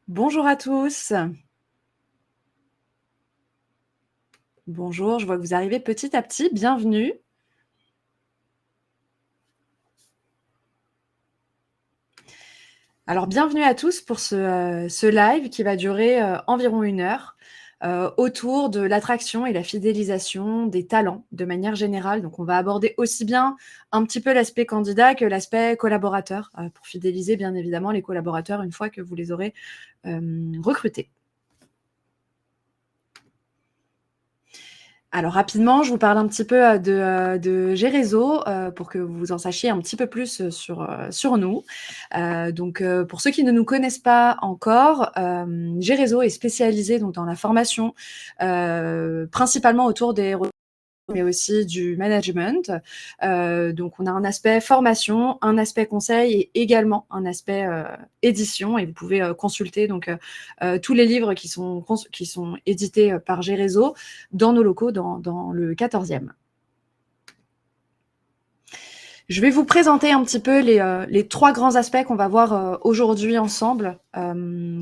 Bonjour à tous. Bonjour, je vois que vous arrivez petit à petit, bienvenue. Alors bienvenue à tous pour ce live qui va durer, environ 1 heure, autour de l'attraction et la fidélisation des talents de manière générale. Donc on va aborder aussi bien un petit peu l'aspect candidat que l'aspect collaborateur, pour fidéliser bien évidemment les collaborateurs une fois que vous les aurez, recrutés. Alors rapidement, je vous parle un petit peu de Gérézo pour que vous en sachiez un petit peu plus sur nous. Donc, pour ceux qui ne nous connaissent pas encore, Gérézo est spécialisé donc, dans la formation, principalement autour des mais aussi du management. Donc, on a un aspect formation, un aspect conseil et également un aspect édition. Et vous pouvez consulter donc tous les livres qui sont édités par Gérézo dans nos locaux dans le 14e. Je vais vous présenter un petit peu les 3 grands aspects qu'on va voir aujourd'hui ensemble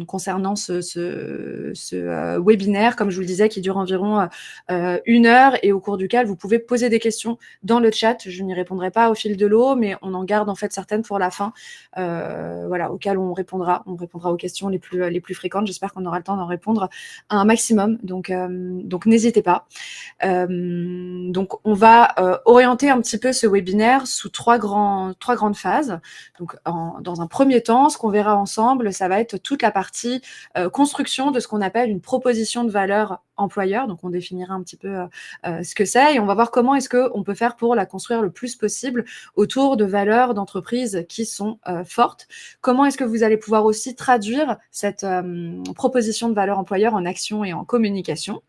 concernant ce webinaire, comme je vous le disais, qui dure environ 1 heure et au cours duquel vous pouvez poser des questions dans le chat. Je n'y répondrai pas au fil de l'eau, mais on en garde en fait certaines pour la fin, voilà, auxquelles on répondra. On répondra aux questions les plus fréquentes. J'espère qu'on aura le temps d'en répondre à un maximum. Donc n'hésitez pas. Donc, on va orienter un petit peu ce webinaire sous 3 grandes phases. Donc, dans un premier temps, ce qu'on verra ensemble, ça va être toute la partie construction de ce qu'on appelle une proposition de valeur employeur. Donc, on définira un petit peu ce que c'est et on va voir comment est-ce qu'on peut faire pour la construire le plus possible autour de valeurs d'entreprise qui sont fortes. Comment est-ce que vous allez pouvoir aussi traduire cette proposition de valeur employeur en action et en communication.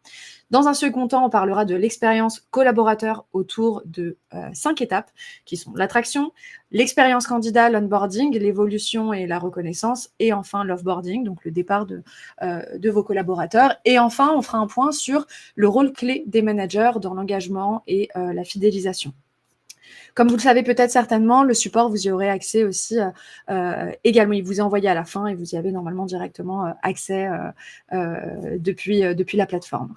Dans un second temps, on parlera de l'expérience collaborateur autour de 5 étapes qui sont l'attraction, l'expérience candidat, l'onboarding, l'évolution et la reconnaissance, et enfin l'offboarding, donc le départ de vos collaborateurs. Et enfin, on fera un point sur le rôle clé des managers dans l'engagement et la fidélisation. Comme vous le savez peut-être certainement, le support, vous y aurez accès aussi également. Il vous est envoyé à la fin et vous y avez normalement directement accès depuis la plateforme.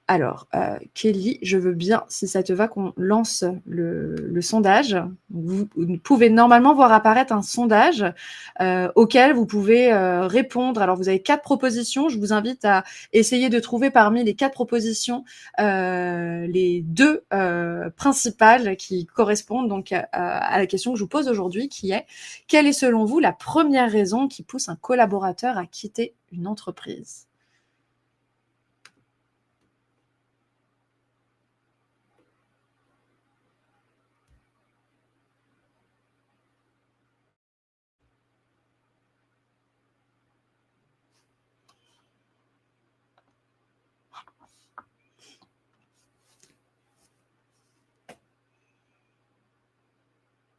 Alors, Kelly, je veux bien, si ça te va, qu'on lance le sondage. Vous pouvez normalement voir apparaître un sondage auquel vous pouvez répondre. Alors, vous avez 4 propositions. Je vous invite à essayer de trouver parmi les 4 propositions les 2 principales qui correspondent donc à la question que je vous pose aujourd'hui, qui est: quelle est selon vous la première raison qui pousse un collaborateur à quitter une entreprise ?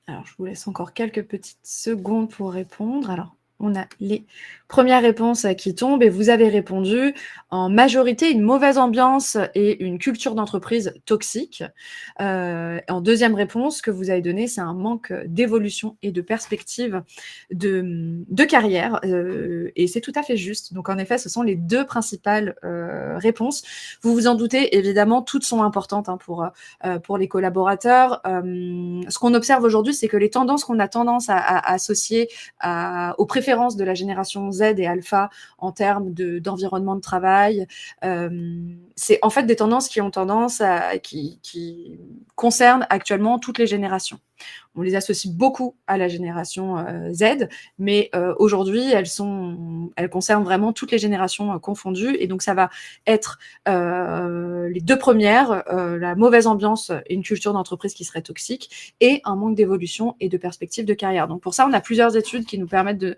Alors, je vous laisse encore quelques petites secondes pour répondre. Alors, on a les premières réponses qui tombent et vous avez répondu en majorité une mauvaise ambiance et une culture d'entreprise toxique. En deuxième réponse, ce que vous avez donné, c'est un manque d'évolution et de perspective de carrière. Et c'est tout à fait juste. Donc, en effet, ce sont les 2 principales réponses. Vous vous en doutez, évidemment, toutes sont importantes pour les collaborateurs. Ce qu'on observe aujourd'hui, c'est que les tendances qu'on a tendance à associer aux préférences de la génération Z et Alpha en termes d'environnement de travail, c'est en fait des tendances qui concernent actuellement toutes les générations. On les associe beaucoup à la génération Z, mais aujourd'hui, elles concernent vraiment toutes les générations confondues. Et donc, ça va être les 2 premières, la mauvaise ambiance et une culture d'entreprise qui serait toxique et un manque d'évolution et de perspective de carrière. Donc, pour ça, on a plusieurs études qui nous permettent de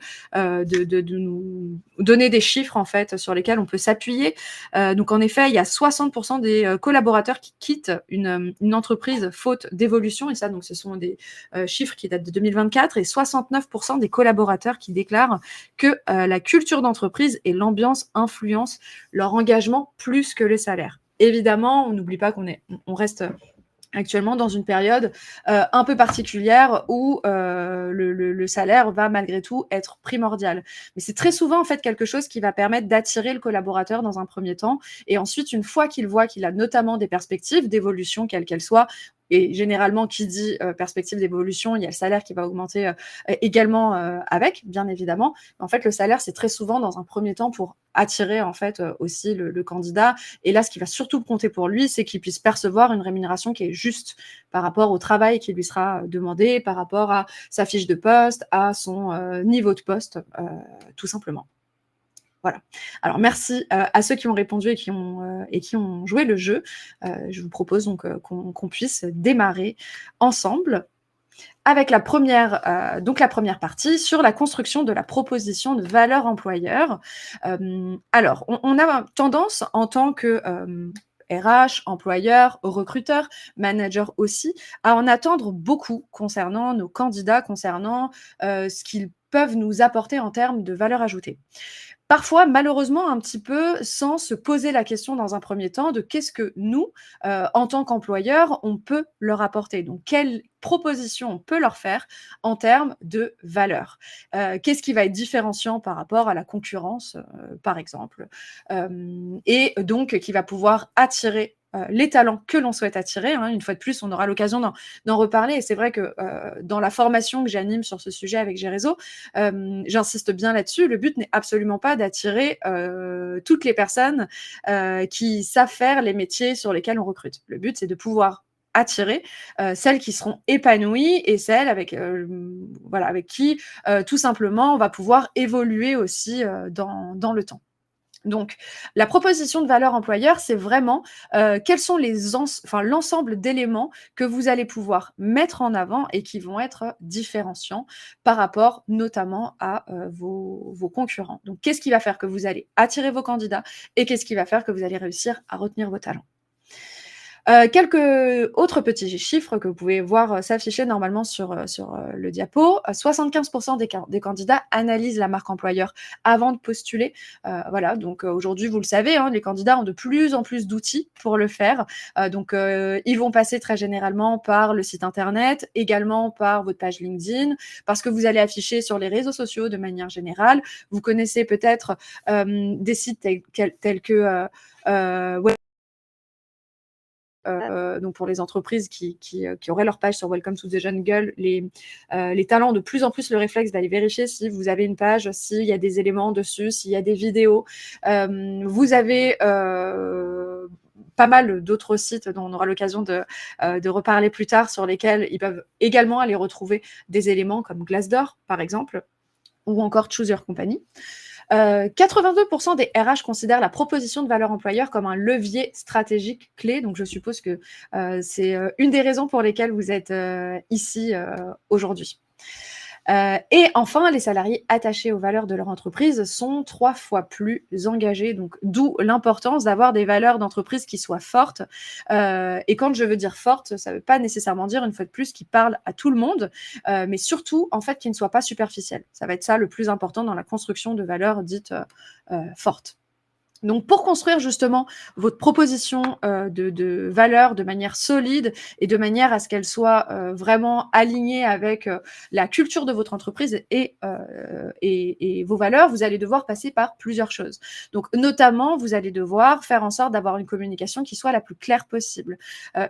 nous donner des chiffres, en fait, sur lesquels on peut s'appuyer. Donc, en effet, il y a 60% des collaborateurs qui quittent une entreprise faute d'évolution. Et ça, donc, ce sont des chiffres qui datent de 2024 et 69% des collaborateurs qui déclarent que la culture d'entreprise et l'ambiance influencent leur engagement plus que les salaires. Évidemment, on n'oublie pas on reste actuellement dans une période un peu particulière où le salaire va malgré tout être primordial. Mais c'est très souvent en fait quelque chose qui va permettre d'attirer le collaborateur dans un premier temps et ensuite une fois qu'il voit qu'il a notamment des perspectives d'évolution quelles qu'elles soient, et généralement qui dit perspective d'évolution, il y a le salaire qui va augmenter également avec, bien évidemment. Mais en fait, le salaire, c'est très souvent dans un premier temps pour attirer en fait aussi le candidat. Et là, ce qui va surtout compter pour lui, c'est qu'il puisse percevoir une rémunération qui est juste par rapport au travail qui lui sera demandé, par rapport à sa fiche de poste, à son niveau de poste, tout simplement. Voilà. Alors merci à ceux qui ont répondu et qui ont joué le jeu. Je vous propose donc qu'on puisse démarrer ensemble avec la première partie sur la construction de la proposition de valeur employeur. Alors, on a tendance en tant que RH, employeur, recruteur, manager aussi, à en attendre beaucoup concernant nos candidats, concernant ce qu'ils peuvent nous apporter en termes de valeur ajoutée. Parfois, malheureusement, un petit peu sans se poser la question dans un premier temps de qu'est-ce que nous, en tant qu'employeurs, on peut leur apporter. Donc, quelle proposition on peut leur faire en termes de valeur. Qu'est-ce qui va être différenciant par rapport à la concurrence, par exemple, et donc qui va pouvoir attirer les talents que l'on souhaite attirer. Hein. Une fois de plus, on aura l'occasion d'en reparler. Et c'est vrai que dans la formation que j'anime sur ce sujet avec Gérézo, j'insiste bien là-dessus. Le but n'est absolument pas d'attirer toutes les personnes qui savent faire les métiers sur lesquels on recrute. Le but, c'est de pouvoir attirer celles qui seront épanouies et celles avec qui tout simplement on va pouvoir évoluer aussi dans le temps. Donc, la proposition de valeur employeur, c'est vraiment quels sont l'ensemble d'éléments que vous allez pouvoir mettre en avant et qui vont être différenciants par rapport notamment à vos concurrents. Donc, qu'est-ce qui va faire que vous allez attirer vos candidats et qu'est-ce qui va faire que vous allez réussir à retenir vos talents. Quelques autres petits chiffres que vous pouvez voir s'afficher normalement sur le diapo. 75% des candidats analysent la marque employeur avant de postuler. Voilà, donc aujourd'hui, vous le savez, hein, les candidats ont de plus en plus d'outils pour le faire. Donc, ils vont passer très généralement par le site internet, également par votre page LinkedIn, parce que vous allez afficher sur les réseaux sociaux de manière générale. Vous connaissez peut-être des sites tels que donc pour les entreprises qui auraient leur page sur Welcome to the Jungle, les talents ont de plus en plus le réflexe d'aller vérifier si vous avez une page, s'il y a des éléments dessus, s'il y a des vidéos. Vous avez pas mal d'autres sites dont on aura l'occasion de reparler plus tard, sur lesquels ils peuvent également aller retrouver des éléments comme Glassdoor, par exemple, ou encore Choose Your Company. 82% des RH considèrent la proposition de valeur employeur comme un levier stratégique clé. Donc, je suppose que c'est une des raisons pour lesquelles vous êtes ici aujourd'hui. Et enfin, les salariés attachés aux valeurs de leur entreprise sont 3 fois plus engagés. Donc, d'où l'importance d'avoir des valeurs d'entreprise qui soient fortes. Et quand je veux dire fortes, ça ne veut pas nécessairement dire, une fois de plus, qui parlent à tout le monde, mais surtout, en fait, qui ne soient pas superficielles. Ça va être ça le plus important dans la construction de valeurs dites fortes. Donc, pour construire justement votre proposition de valeur de manière solide et de manière à ce qu'elle soit vraiment alignée avec la culture de votre entreprise et vos valeurs, vous allez devoir passer par plusieurs choses. Donc, notamment, vous allez devoir faire en sorte d'avoir une communication qui soit la plus claire possible.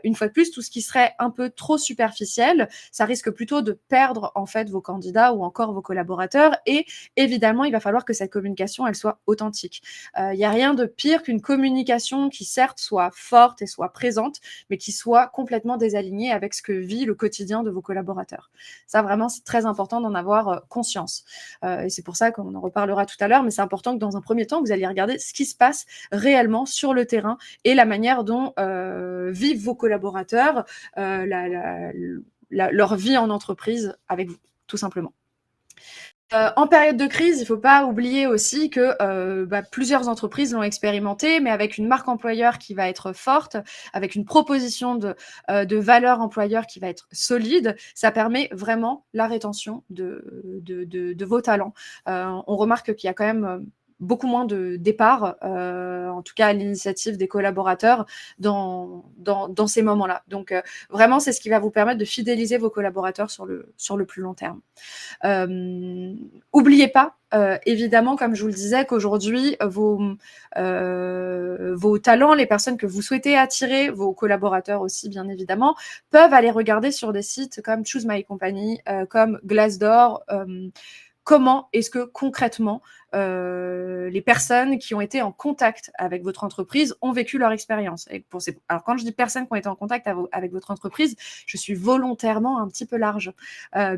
Une fois de plus, tout ce qui serait un peu trop superficiel, ça risque plutôt de perdre en fait vos candidats ou encore vos collaborateurs. Et évidemment, il va falloir que cette communication, elle soit authentique. Il y a rien de pire qu'une communication qui certes soit forte et soit présente, mais qui soit complètement désalignée avec ce que vit le quotidien de vos collaborateurs. Ça, vraiment, c'est très important d'en avoir conscience. Et c'est pour ça qu'on en reparlera tout à l'heure, mais c'est important que dans un premier temps, vous alliez regarder ce qui se passe réellement sur le terrain et la manière dont vivent vos collaborateurs, leur vie en entreprise avec vous, tout simplement. En période de crise, il ne faut pas oublier aussi que plusieurs entreprises l'ont expérimenté, mais avec une marque employeur qui va être forte, avec une proposition de valeur employeur qui va être solide, ça permet vraiment la rétention de vos talents. On remarque qu'il y a quand même beaucoup moins de départs, en tout cas à l'initiative des collaborateurs dans ces moments-là. Donc, vraiment, c'est ce qui va vous permettre de fidéliser vos collaborateurs sur le plus long terme. Oubliez pas, évidemment, comme je vous le disais, qu'aujourd'hui, vos talents, les personnes que vous souhaitez attirer, vos collaborateurs aussi, bien évidemment, peuvent aller regarder sur des sites comme Choose My Company, comme Glassdoor, comment est-ce que concrètement les personnes qui ont été en contact avec votre entreprise ont vécu leur expérience. Alors quand je dis personnes qui ont été en contact avec votre entreprise, je suis volontairement un petit peu large,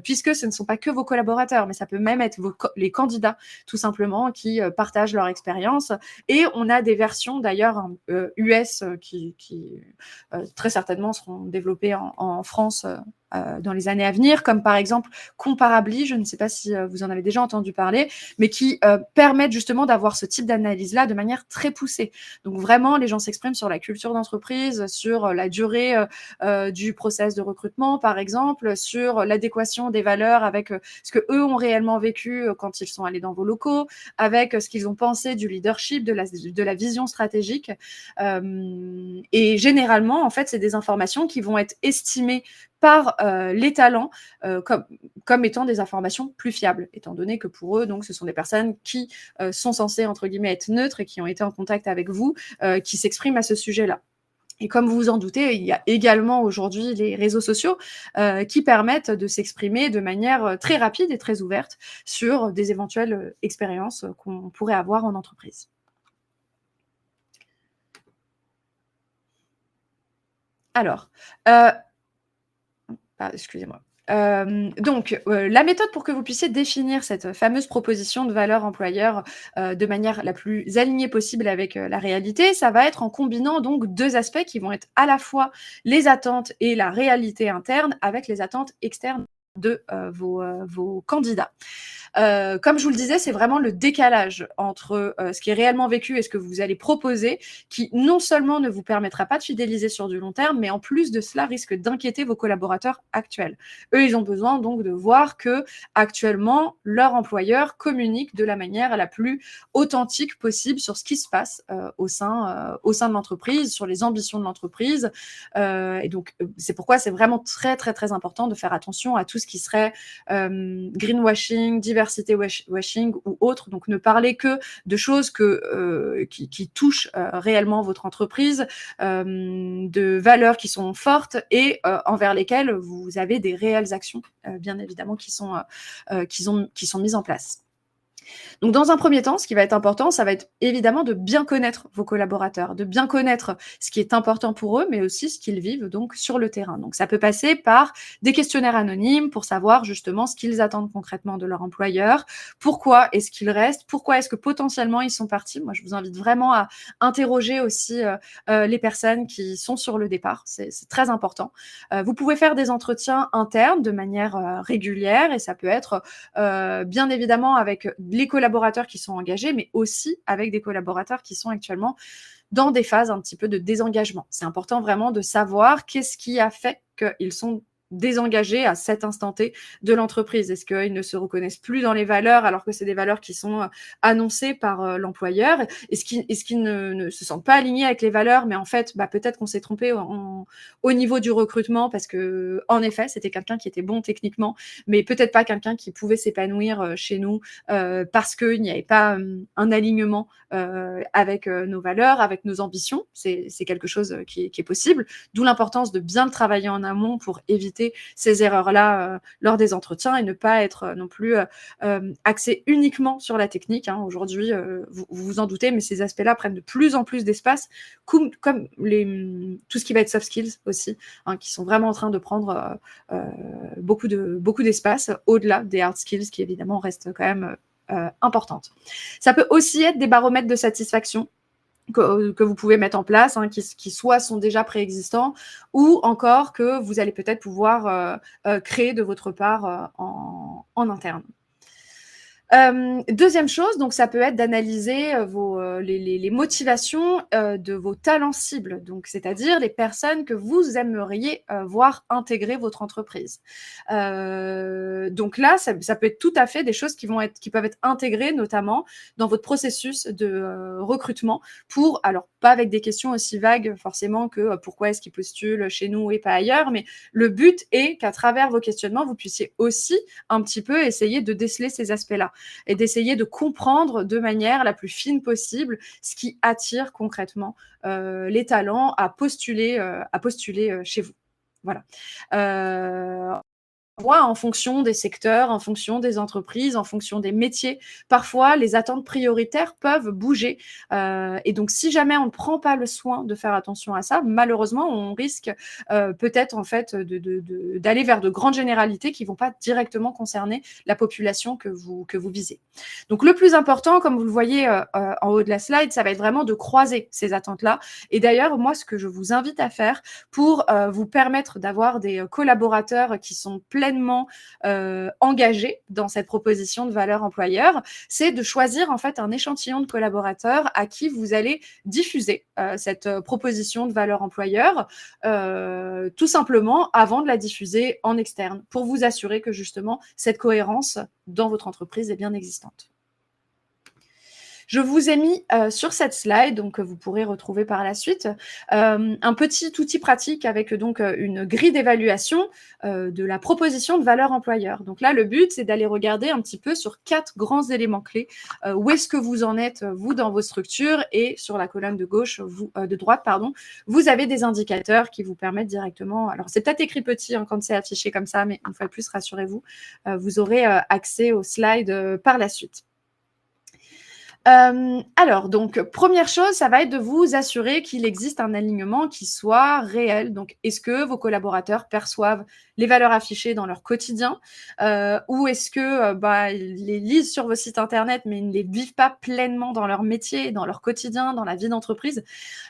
puisque ce ne sont pas que vos collaborateurs, mais ça peut même être les candidats tout simplement qui partagent leur expérience. Et on a des versions d'ailleurs US qui très certainement seront développées en France dans les années à venir, comme par exemple Comparably, je ne sais pas si vous en avez déjà entendu parler, mais qui permettent justement d'avoir ce type d'analyse-là de manière très poussée. Donc vraiment, les gens s'expriment sur la culture d'entreprise, sur la durée du process de recrutement, par exemple, sur l'adéquation des valeurs avec ce que eux ont réellement vécu quand ils sont allés dans vos locaux, avec ce qu'ils ont pensé du leadership, de la vision stratégique. Et généralement, en fait, c'est des informations qui vont être estimées par les talents comme étant des informations plus fiables, étant donné que pour eux, donc, ce sont des personnes qui sont censées, entre guillemets, être neutres et qui ont été en contact avec vous, qui s'expriment à ce sujet-là. Et comme vous vous en doutez, il y a également aujourd'hui les réseaux sociaux qui permettent de s'exprimer de manière très rapide et très ouverte sur des éventuelles expériences qu'on pourrait avoir en entreprise. Alors, excusez-moi. Donc, la méthode pour que vous puissiez définir cette fameuse proposition de valeur employeur de manière la plus alignée possible avec la réalité, ça va être en combinant donc deux aspects qui vont être à la fois les attentes et la réalité interne avec les attentes externes de vos candidats. Comme je vous le disais, c'est vraiment le décalage entre ce qui est réellement vécu et ce que vous allez proposer qui non seulement ne vous permettra pas de fidéliser sur du long terme, mais en plus de cela risque d'inquiéter vos collaborateurs actuels. Eux, ils ont besoin donc de voir que actuellement leur employeur communique de la manière la plus authentique possible sur ce qui se passe au sein de l'entreprise, sur les ambitions de l'entreprise. Et donc, c'est pourquoi c'est vraiment très, très, très important de faire attention à tout ce qui serait greenwashing, diversity washing ou autre. Donc, ne parlez que de choses qui touchent réellement votre entreprise, de valeurs qui sont fortes et envers lesquelles vous avez des réelles actions, bien évidemment, qui sont mises en place. Donc, dans un premier temps, ce qui va être important, ça va être évidemment de bien connaître vos collaborateurs, de bien connaître ce qui est important pour eux, mais aussi ce qu'ils vivent donc sur le terrain. Donc, ça peut passer par des questionnaires anonymes pour savoir justement ce qu'ils attendent concrètement de leur employeur, pourquoi est-ce qu'ils restent, pourquoi est-ce que potentiellement ils sont partis. Moi, je vous invite vraiment à interroger aussi les personnes qui sont sur le départ. C'est très important. Vous pouvez faire des entretiens internes de manière régulière et ça peut être bien évidemment avec les collaborateurs qui sont engagés, mais aussi avec des collaborateurs qui sont actuellement dans des phases un petit peu de désengagement. C'est important vraiment de savoir qu'est-ce qui a fait qu'ils sont désengagés à cet instant T de l'entreprise. Est-ce qu'ils ne se reconnaissent plus dans les valeurs alors que c'est des valeurs qui sont annoncées par l'employeur? Est-ce qu'ils ne se sentent pas alignés avec les valeurs, mais en fait, peut-être qu'on s'est trompé au niveau du recrutement parce que, en effet, c'était quelqu'un qui était bon techniquement, mais peut-être pas quelqu'un qui pouvait s'épanouir chez nous parce qu'il n'y avait pas un alignement avec nos valeurs, avec nos ambitions. C'est quelque chose qui est possible, d'où l'importance de bien le travailler en amont pour éviter ces erreurs-là lors des entretiens et ne pas être non plus axé uniquement sur la technique. Aujourd'hui, vous vous en doutez, mais ces aspects-là prennent de plus en plus d'espace, comme tout ce qui va être soft skills aussi, qui sont vraiment en train de prendre beaucoup d'espace au-delà des hard skills qui évidemment restent quand même importantes. Ça peut aussi être des baromètres de satisfaction que vous pouvez mettre en place, qui soit sont déjà préexistants, ou encore que vous allez peut-être pouvoir créer de votre part en interne. Deuxième chose, donc ça peut être d'analyser les motivations de vos talents cibles, donc c'est-à-dire les personnes que vous aimeriez voir intégrer votre entreprise. Donc là, ça peut être tout à fait des choses qui peuvent être intégrées notamment dans votre processus de recrutement pour, alors pas avec des questions aussi vagues forcément que pourquoi est-ce qu'ils postulent chez nous et pas ailleurs, mais le but est qu'à travers vos questionnements, vous puissiez aussi un petit peu essayer de déceler ces aspects-là et d'essayer de comprendre de manière la plus fine possible ce qui attire concrètement les talents à postuler chez vous. Voilà. En fonction des secteurs, en fonction des entreprises, en fonction des métiers. Parfois, les attentes prioritaires peuvent bouger. Et donc, si jamais on ne prend pas le soin de faire attention à ça, malheureusement, on risque peut-être en fait d'aller vers de grandes généralités qui ne vont pas directement concerner la population que vous visez. Donc, le plus important, comme vous le voyez en haut de la slide, ça va être vraiment de croiser ces attentes-là. Et d'ailleurs, moi, ce que je vous invite à faire pour vous permettre d'avoir des collaborateurs qui sont pleinement engagés dans cette proposition de valeur employeur, c'est de choisir en fait un échantillon de collaborateurs à qui vous allez diffuser cette proposition de valeur employeur tout simplement avant de la diffuser en externe pour vous assurer que justement cette cohérence dans votre entreprise est bien existante. Je vous ai mis sur cette slide, donc que vous pourrez retrouver par la suite, un petit outil pratique avec donc une grille d'évaluation de la proposition de valeur employeur. Donc là, le but, c'est d'aller regarder un petit peu sur 4 grands éléments clés. Où est-ce que vous en êtes, vous, dans vos structures, et sur la colonne de gauche, de droite, pardon, vous avez des indicateurs qui vous permettent directement, alors c'est peut-être écrit petit quand c'est affiché comme ça, mais une fois de plus, rassurez-vous, vous aurez accès aux slides par la suite. Alors, donc, première chose, ça va être de vous assurer qu'il existe un alignement qui soit réel. Donc, est-ce que vos collaborateurs perçoivent les valeurs affichées dans leur quotidien ou est-ce que ils les lisent sur vos sites internet, mais ils ne les vivent pas pleinement dans leur métier, dans leur quotidien, dans la vie d'entreprise?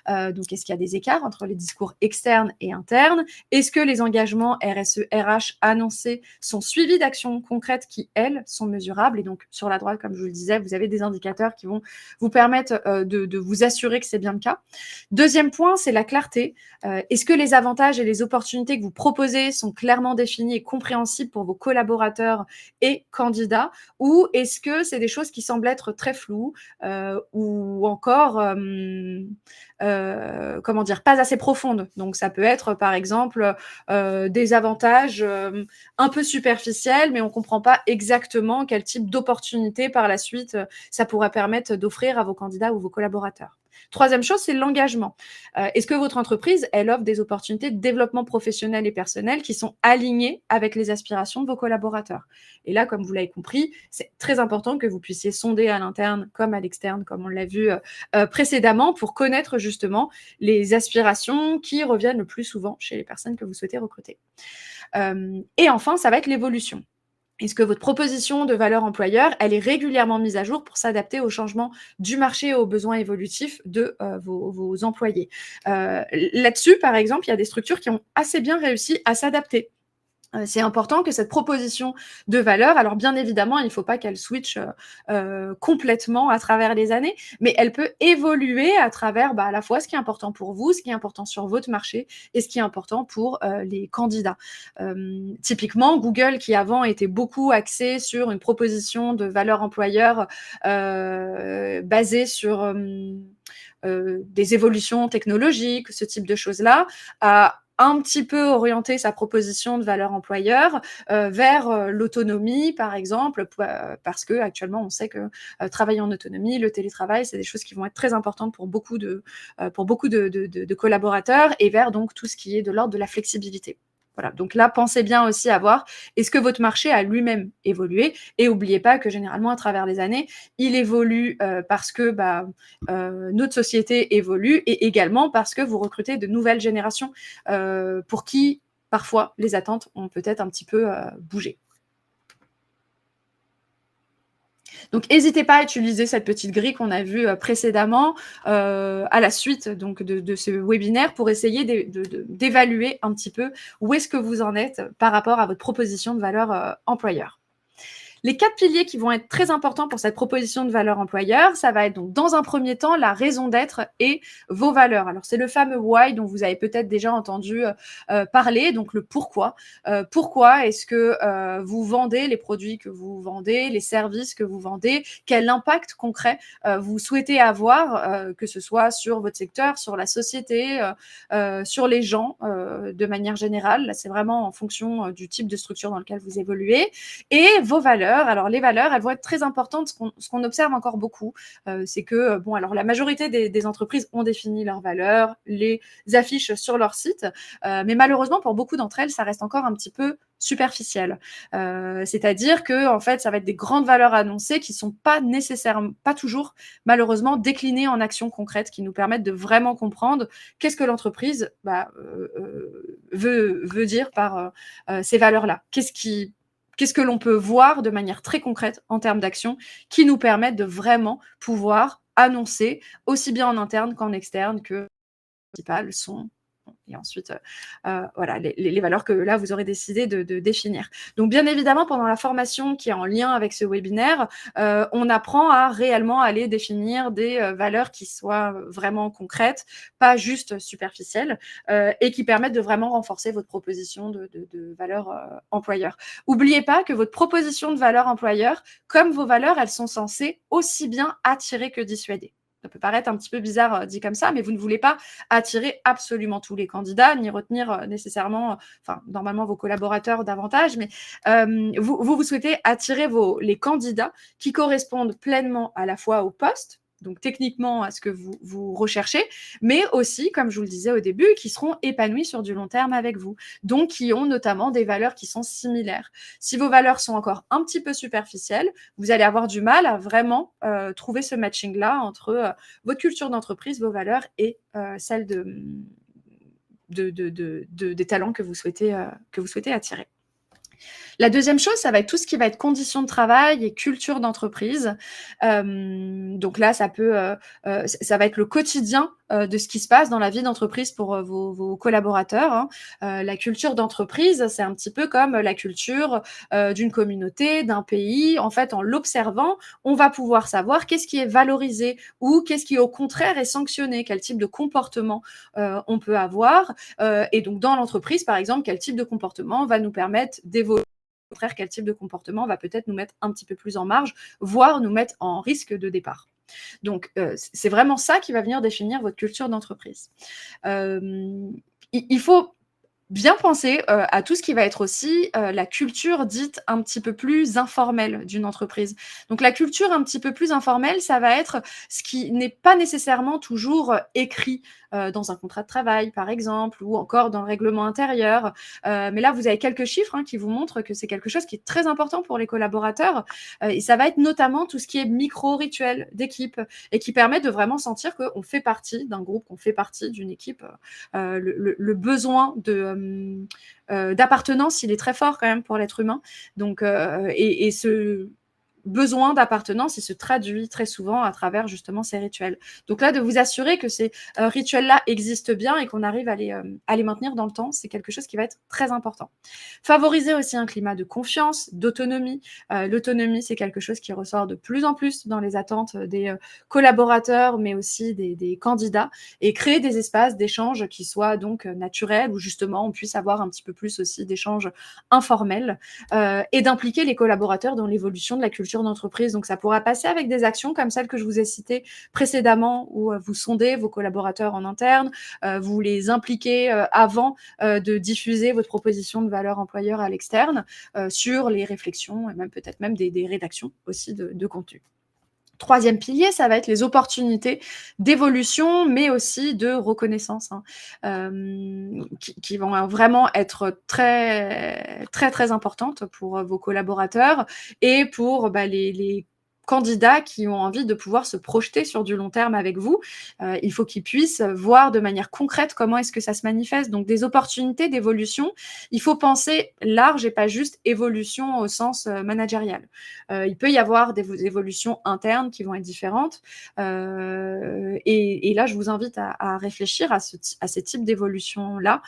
Donc, est-ce qu'il y a des écarts entre les discours externes et internes? Est-ce que les engagements RSE, RH annoncés sont suivis d'actions concrètes qui, elles, sont mesurables? Et donc, sur la droite, comme je vous le disais, vous avez des indicateurs qui vont vous permettre de vous assurer que c'est bien le cas. Deuxième point, c'est la clarté. Est-ce que les avantages et les opportunités que vous proposez sont clairement définis et compréhensibles pour vos collaborateurs et candidats, ou est-ce que c'est des choses qui semblent être très floues ou encore pas assez profondes? Donc ça peut être par exemple des avantages un peu superficiels, mais on ne comprend pas exactement quel type d'opportunité par la suite ça pourrait permettre d'offrir à vos candidats ou vos collaborateurs. Troisième chose, c'est l'engagement. Est-ce que votre entreprise, elle offre des opportunités de développement professionnel et personnel qui sont alignées avec les aspirations de vos collaborateurs? Et là, comme vous l'avez compris, c'est très important que vous puissiez sonder à l'interne comme à l'externe, comme on l'a vu précédemment, pour connaître justement les aspirations qui reviennent le plus souvent chez les personnes que vous souhaitez recruter. Et enfin, ça va être l'évolution. Est-ce que votre proposition de valeur employeur, elle est régulièrement mise à jour pour s'adapter aux changements du marché et aux besoins évolutifs de vos employés? Là-dessus, par exemple, il y a des structures qui ont assez bien réussi à s'adapter. C'est important que cette proposition de valeur, alors bien évidemment, il ne faut pas qu'elle switch complètement à travers les années, mais elle peut évoluer à travers à la fois ce qui est important pour vous, ce qui est important sur votre marché et ce qui est important pour les candidats. Typiquement, Google, qui avant était beaucoup axé sur une proposition de valeur employeur basée sur des évolutions technologiques, ce type de choses-là, a un petit peu orienter sa proposition de valeur employeur vers l'autonomie, par exemple, parce que actuellement on sait que travailler en autonomie, le télétravail, c'est des choses qui vont être très importantes pour beaucoup de collaborateurs, et vers donc tout ce qui est de l'ordre de la flexibilité. Voilà, donc là, pensez bien aussi à voir, est-ce que votre marché a lui-même évolué? Et n'oubliez pas que généralement, à travers les années, il évolue parce que notre société évolue, et également parce que vous recrutez de nouvelles générations pour qui, parfois, les attentes ont peut-être un petit peu bougé. Donc, n'hésitez pas à utiliser cette petite grille qu'on a vue précédemment à la suite donc, de ce webinaire pour essayer d'évaluer un petit peu où est-ce que vous en êtes par rapport à votre proposition de valeur employeur. Les 4 piliers qui vont être très importants pour cette proposition de valeur employeur, ça va être donc dans un premier temps la raison d'être et vos valeurs. Alors c'est le fameux why dont vous avez peut-être déjà entendu parler, donc le pourquoi. Pourquoi est-ce que vous vendez les produits que vous vendez, les services que vous vendez, quel impact concret vous souhaitez avoir, que ce soit sur votre secteur, sur la société, sur les gens de manière générale. Là, c'est vraiment en fonction du type de structure dans lequel vous évoluez. Et vos valeurs. Alors, les valeurs, elles vont être très importantes. Ce qu'on observe encore beaucoup, c'est que, bon, alors la majorité des entreprises ont défini leurs valeurs, les affichent sur leur site, mais malheureusement, pour beaucoup d'entre elles, ça reste encore un petit peu superficiel. C'est-à-dire que, en fait, ça va être des grandes valeurs annoncées qui sont pas nécessairement, pas toujours, malheureusement, déclinées en actions concrètes qui nous permettent de vraiment comprendre qu'est-ce que l'entreprise veut dire par ces valeurs-là. Qu'est-ce que l'on peut voir de manière très concrète en termes d'actions qui nous permettent de vraiment pouvoir annoncer, aussi bien en interne qu'en externe, que les principales sont et ensuite, voilà, les valeurs que là, vous aurez décidé de définir. Donc, bien évidemment, pendant la formation qui est en lien avec ce webinaire, on apprend à réellement aller définir des valeurs qui soient vraiment concrètes, pas juste superficielles, et qui permettent de vraiment renforcer votre proposition de valeur employeur. N'oubliez pas que votre proposition de valeur employeur, comme vos valeurs, elles sont censées aussi bien attirer que dissuader. Ça peut paraître un petit peu bizarre dit comme ça, mais vous ne voulez pas attirer absolument tous les candidats, ni retenir nécessairement, enfin, normalement vos collaborateurs davantage, mais vous souhaitez attirer les candidats qui correspondent pleinement à la fois au poste, donc techniquement à ce que vous recherchez, mais aussi, comme je vous le disais au début, qui seront épanouis sur du long terme avec vous, donc qui ont notamment des valeurs qui sont similaires. Si vos valeurs sont encore un petit peu superficielles, vous allez avoir du mal à vraiment trouver ce matching-là entre votre culture d'entreprise, vos valeurs et celle des talents que vous souhaitez attirer. La deuxième chose, ça va être tout ce qui va être conditions de travail et culture d'entreprise. Donc là, ça va être le quotidien de ce qui se passe dans la vie d'entreprise pour vos collaborateurs. Hein. La culture d'entreprise, c'est un petit peu comme la culture d'une communauté, d'un pays. En fait, en l'observant, on va pouvoir savoir qu'est-ce qui est valorisé ou qu'est-ce qui, au contraire, est sanctionné, quel type de comportement on peut avoir. Et donc, dans l'entreprise, par exemple, quel type de comportement va nous permettre d'évoluer. Au contraire, quel type de comportement va peut-être nous mettre un petit peu plus en marge, voire nous mettre en risque de départ. Donc, c'est vraiment ça qui va venir définir votre culture d'entreprise. Il faut bien penser à tout ce qui va être aussi la culture dite un petit peu plus informelle d'une entreprise. Donc, la culture un petit peu plus informelle, ça va être ce qui n'est pas nécessairement toujours écrit dans un contrat de travail, par exemple, ou encore dans le règlement intérieur. Mais là, vous avez quelques chiffres qui vous montrent que c'est quelque chose qui est très important pour les collaborateurs. Et ça va être notamment tout ce qui est micro-rituel d'équipe et qui permet de vraiment sentir qu'on fait partie d'un groupe, qu'on fait partie d'une équipe. Le besoin d'appartenance, il est très fort quand même pour l'être humain. Donc, et ce besoin d'appartenance, il se traduit très souvent à travers justement ces rituels. Donc là, de vous assurer que ces rituels-là existent bien et qu'on arrive à les maintenir dans le temps, c'est quelque chose qui va être très important. Favoriser aussi un climat de confiance, d'autonomie. L'autonomie, c'est quelque chose qui ressort de plus en plus dans les attentes des collaborateurs, mais aussi des candidats, et créer des espaces d'échange qui soient donc naturels, où justement on puisse avoir un petit peu plus aussi d'échanges informels, et d'impliquer les collaborateurs dans l'évolution de la culture d'entreprise. Donc, ça pourra passer avec des actions comme celles que je vous ai citées précédemment, où vous sondez vos collaborateurs en interne, vous les impliquez avant de diffuser votre proposition de valeur employeur à l'externe sur les réflexions et même peut-être même des rédactions aussi de contenu. Troisième pilier, ça va être les opportunités d'évolution, mais aussi de reconnaissance, qui vont vraiment être très, très, très importantes pour vos collaborateurs et pour les candidats qui ont envie de pouvoir se projeter sur du long terme avec vous. Il faut qu'ils puissent voir de manière concrète comment est-ce que ça se manifeste. Donc, des opportunités d'évolution, il faut penser large et pas juste évolution au sens managérial. Il peut y avoir des évolutions internes qui vont être différentes. Et là, je vous invite à réfléchir à ces types d'évolutions-là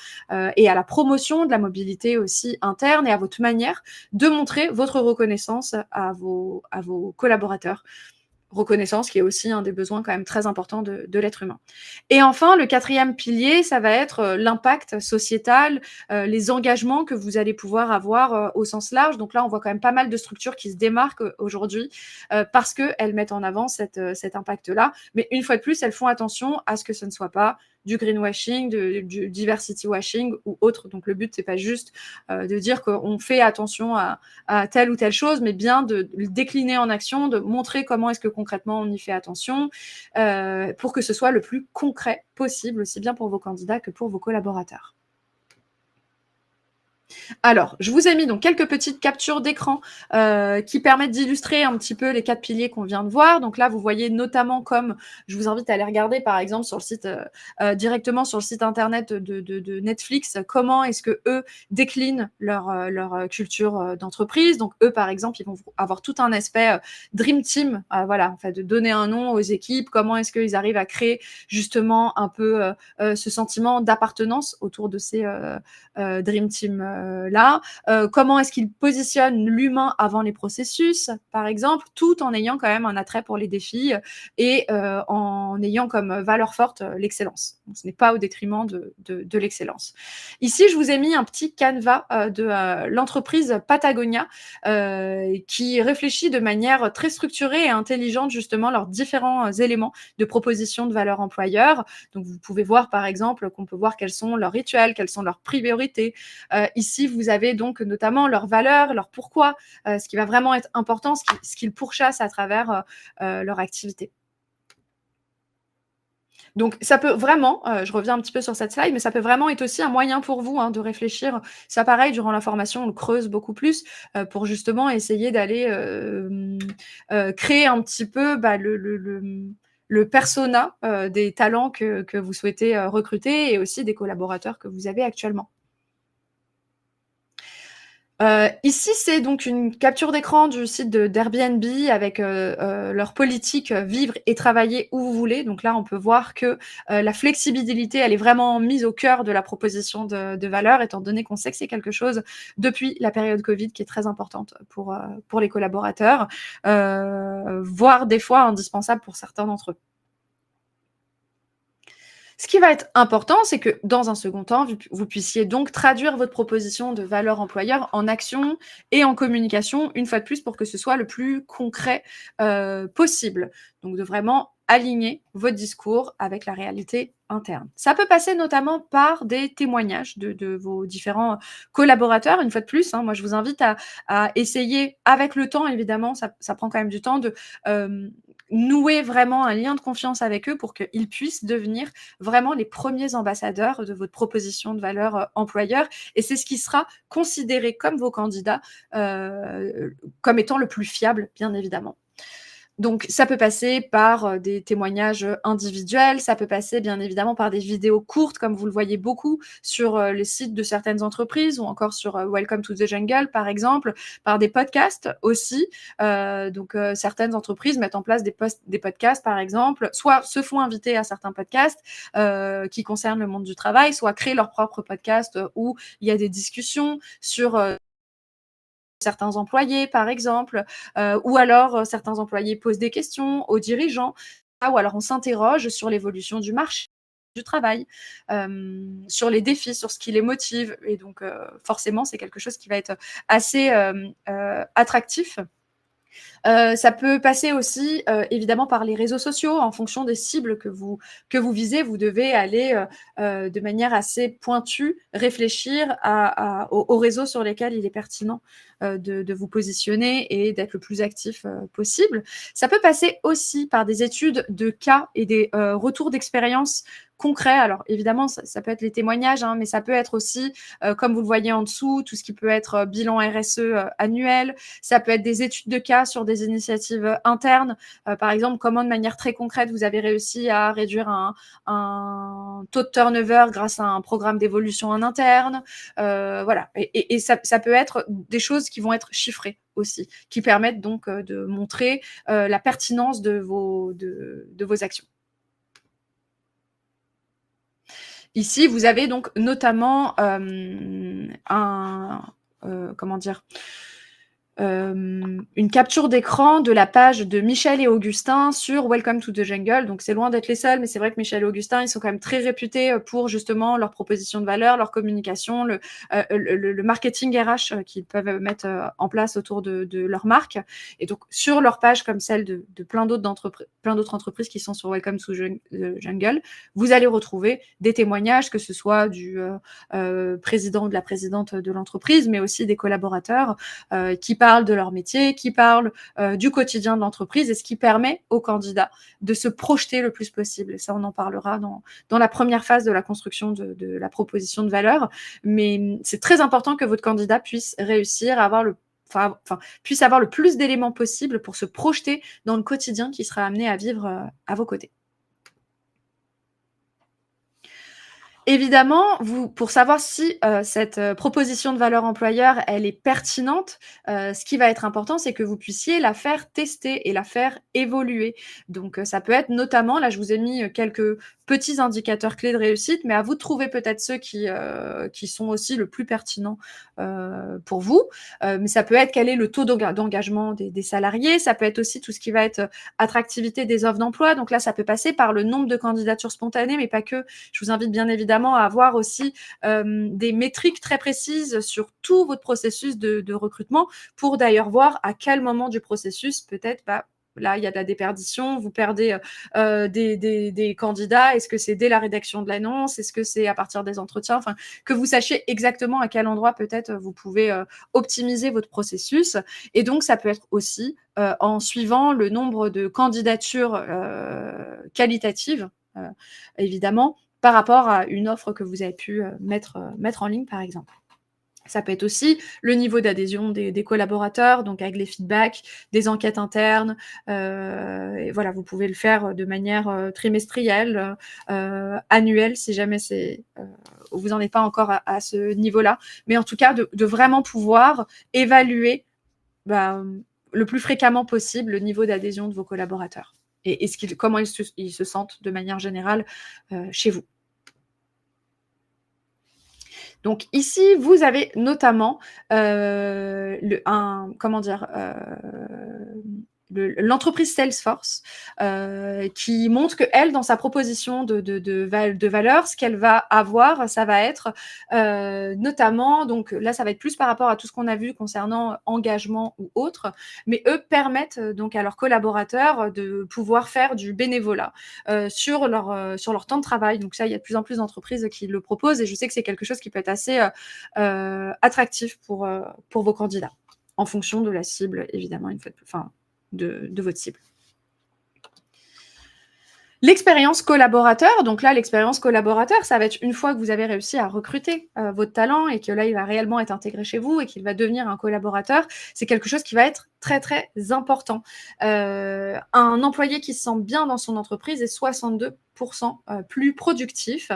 et à la promotion de la mobilité aussi interne et à votre manière de montrer votre reconnaissance à vos collaborateurs. Reconnaissance qui est aussi un des besoins quand même très importants de l'être humain. Et enfin, le 4e pilier, ça va être l'impact sociétal, les engagements que vous allez pouvoir avoir au sens large. Donc là, on voit quand même pas mal de structures qui se démarquent aujourd'hui parce qu'elles mettent en avant cet impact-là. Mais une fois de plus, elles font attention à ce que ce ne soit pas du greenwashing, du diversity washing ou autre. Donc le but, c'est pas juste de dire qu'on fait attention à telle ou telle chose, mais bien de le décliner en action, de montrer comment est-ce que concrètement on y fait attention pour que ce soit le plus concret possible, aussi bien pour vos candidats que pour vos collaborateurs. Alors, je vous ai mis donc quelques petites captures d'écran qui permettent d'illustrer un petit peu les 4 piliers qu'on vient de voir. Donc là, vous voyez notamment comme, je vous invite à aller regarder par exemple sur le site, directement sur le site internet de Netflix, comment est-ce que eux déclinent leur culture d'entreprise. Donc eux, par exemple, ils vont avoir tout un aspect Dream Team, voilà, en fait, de donner un nom aux équipes, comment est-ce qu'ils arrivent à créer justement un peu ce sentiment d'appartenance autour de ces Dream Team là, comment est-ce qu'il positionne l'humain avant les processus, par exemple, tout en ayant quand même un attrait pour les défis et en ayant comme valeur forte l'excellence. Donc, ce n'est pas au détriment de l'excellence. Ici, je vous ai mis un petit canevas de l'entreprise Patagonia qui réfléchit de manière très structurée et intelligente justement leurs différents éléments de proposition de valeur employeur. Donc, vous pouvez voir par exemple qu'on peut voir quels sont leurs rituels, quelles sont leurs priorités. Ici, vous avez donc notamment leurs valeurs, leur pourquoi, ce qui va vraiment être important, ce qu'ils pourchassent à travers leur activité. Donc, ça peut vraiment, je reviens un petit peu sur cette slide, mais ça peut vraiment être aussi un moyen pour vous de réfléchir. Ça, pareil, durant la formation, on le creuse beaucoup plus pour justement essayer d'aller créer un petit peu le persona des talents que vous souhaitez recruter et aussi des collaborateurs que vous avez actuellement. Ici, c'est donc une capture d'écran du site d'Airbnb avec leur politique vivre et travailler où vous voulez. Donc là, on peut voir que la flexibilité, elle est vraiment mise au cœur de la proposition de valeur, étant donné qu'on sait que c'est quelque chose depuis la période Covid qui est très importante pour les collaborateurs, voire des fois indispensable pour certains d'entre eux. Ce qui va être important, c'est que dans un second temps, vous puissiez donc traduire votre proposition de valeur employeur en action et en communication, une fois de plus, pour que ce soit le plus concret possible. Donc, de vraiment aligner votre discours avec la réalité interne. Ça peut passer notamment par des témoignages de vos différents collaborateurs, une fois de plus. Moi, je vous invite à essayer, avec le temps, évidemment, ça prend quand même du temps, de nouer vraiment un lien de confiance avec eux pour qu'ils puissent devenir vraiment les premiers ambassadeurs de votre proposition de valeur employeur. Et c'est ce qui sera considéré comme vos candidats comme étant le plus fiable, bien évidemment. Donc, ça peut passer par des témoignages individuels, ça peut passer bien évidemment par des vidéos courtes, comme vous le voyez beaucoup sur les sites de certaines entreprises ou encore sur Welcome to the Jungle, par exemple, par des podcasts aussi. Donc, certaines entreprises mettent en place des podcasts, par exemple, soit se font inviter à certains podcasts qui concernent le monde du travail, soit créent leur propre podcast où il y a des discussions sur certains employés, par exemple, ou alors certains employés posent des questions aux dirigeants, ou alors on s'interroge sur l'évolution du marché du travail, sur les défis, sur ce qui les motive. Et donc, forcément, c'est quelque chose qui va être assez attractif. Ça peut passer aussi évidemment par les réseaux sociaux. En fonction des cibles que vous visez, vous devez aller de manière assez pointue réfléchir aux réseaux sur lesquels il est pertinent de vous positionner et d'être le plus actif possible. Ça peut passer aussi par des études de cas et des retours d'expérience concrets. Alors évidemment, ça peut être les témoignages, mais ça peut être aussi, comme vous le voyez en dessous, tout ce qui peut être bilan RSE annuel. Ça peut être des études de cas sur des initiatives internes. Par exemple, comment de manière très concrète vous avez réussi à réduire un taux de turnover grâce à un programme d'évolution en interne. Voilà. Et ça peut être des choses qui vont être chiffrées aussi, qui permettent donc de montrer la pertinence de vos actions. Ici, vous avez donc notamment comment dire, une capture d'écran de la page de Michel et Augustin sur Welcome to the Jungle. Donc, c'est loin d'être les seuls, mais c'est vrai que Michel et Augustin, ils sont quand même très réputés pour justement leur proposition de valeur, leur communication, le marketing RH qu'ils peuvent mettre en place autour de leur marque. Et donc, sur leur page, comme celle de plein d'autres entreprises qui sont sur Welcome to the Jungle, vous allez retrouver des témoignages, que ce soit du président ou de la présidente de l'entreprise, mais aussi des collaborateurs qui parlent de leur métier, qui parlent du quotidien de l'entreprise, et ce qui permet aux candidats de se projeter le plus possible. Et ça, on en parlera dans la première phase de la construction de la proposition de valeur. Mais c'est très important que votre candidat puisse réussir à avoir puisse avoir le plus d'éléments possible pour se projeter dans le quotidien qui sera amené à vivre à vos côtés. Évidemment, pour savoir si cette proposition de valeur employeur, elle est pertinente, ce qui va être important, c'est que vous puissiez la faire tester et la faire évoluer. Donc, ça peut être notamment, là, je vous ai mis quelques petits indicateurs clés de réussite, mais à vous de trouver peut-être ceux qui sont aussi le plus pertinents pour vous. Mais ça peut être quel est le taux d'engagement des salariés, ça peut être aussi tout ce qui va être attractivité des offres d'emploi. Donc là, ça peut passer par le nombre de candidatures spontanées, mais pas que. Je vous invite bien évidemment à avoir aussi des métriques très précises sur tout votre processus de recrutement, pour d'ailleurs voir à quel moment du processus peut-être là, il y a de la déperdition, vous perdez des candidats. Est-ce que c'est dès la rédaction de l'annonce? Est-ce que c'est à partir des entretiens? Enfin, que vous sachiez exactement à quel endroit peut-être vous pouvez optimiser votre processus. Et donc, ça peut être aussi en suivant le nombre de candidatures qualitatives, évidemment, par rapport à une offre que vous avez pu mettre en ligne, par exemple. Ça peut être aussi le niveau d'adhésion des collaborateurs, donc avec les feedbacks, des enquêtes internes. Et voilà, vous pouvez le faire de manière trimestrielle, annuelle, si jamais vous n'en êtes pas encore à ce niveau-là. Mais en tout cas, de vraiment pouvoir évaluer le plus fréquemment possible le niveau d'adhésion de vos collaborateurs et comment ils se sentent de manière générale chez vous. Donc ici, vous avez notamment l'entreprise Salesforce qui montre que elle, dans sa proposition de valeur, ce qu'elle va avoir, ça va être notamment, donc là, ça va être plus par rapport à tout ce qu'on a vu concernant engagement ou autre, mais eux permettent donc à leurs collaborateurs de pouvoir faire du bénévolat sur leur temps de travail. Donc ça, il y a de plus en plus d'entreprises qui le proposent, et je sais que c'est quelque chose qui peut être assez attractif pour vos candidats, en fonction de la cible, évidemment, une fois de plus. De votre cible. L'expérience collaborateur, donc là, l'expérience collaborateur, ça va être une fois que vous avez réussi à recruter votre talent et que là, il va réellement être intégré chez vous et qu'il va devenir un collaborateur, c'est quelque chose qui va être très, très important. Un employé qui se sent bien dans son entreprise est 62% plus productif.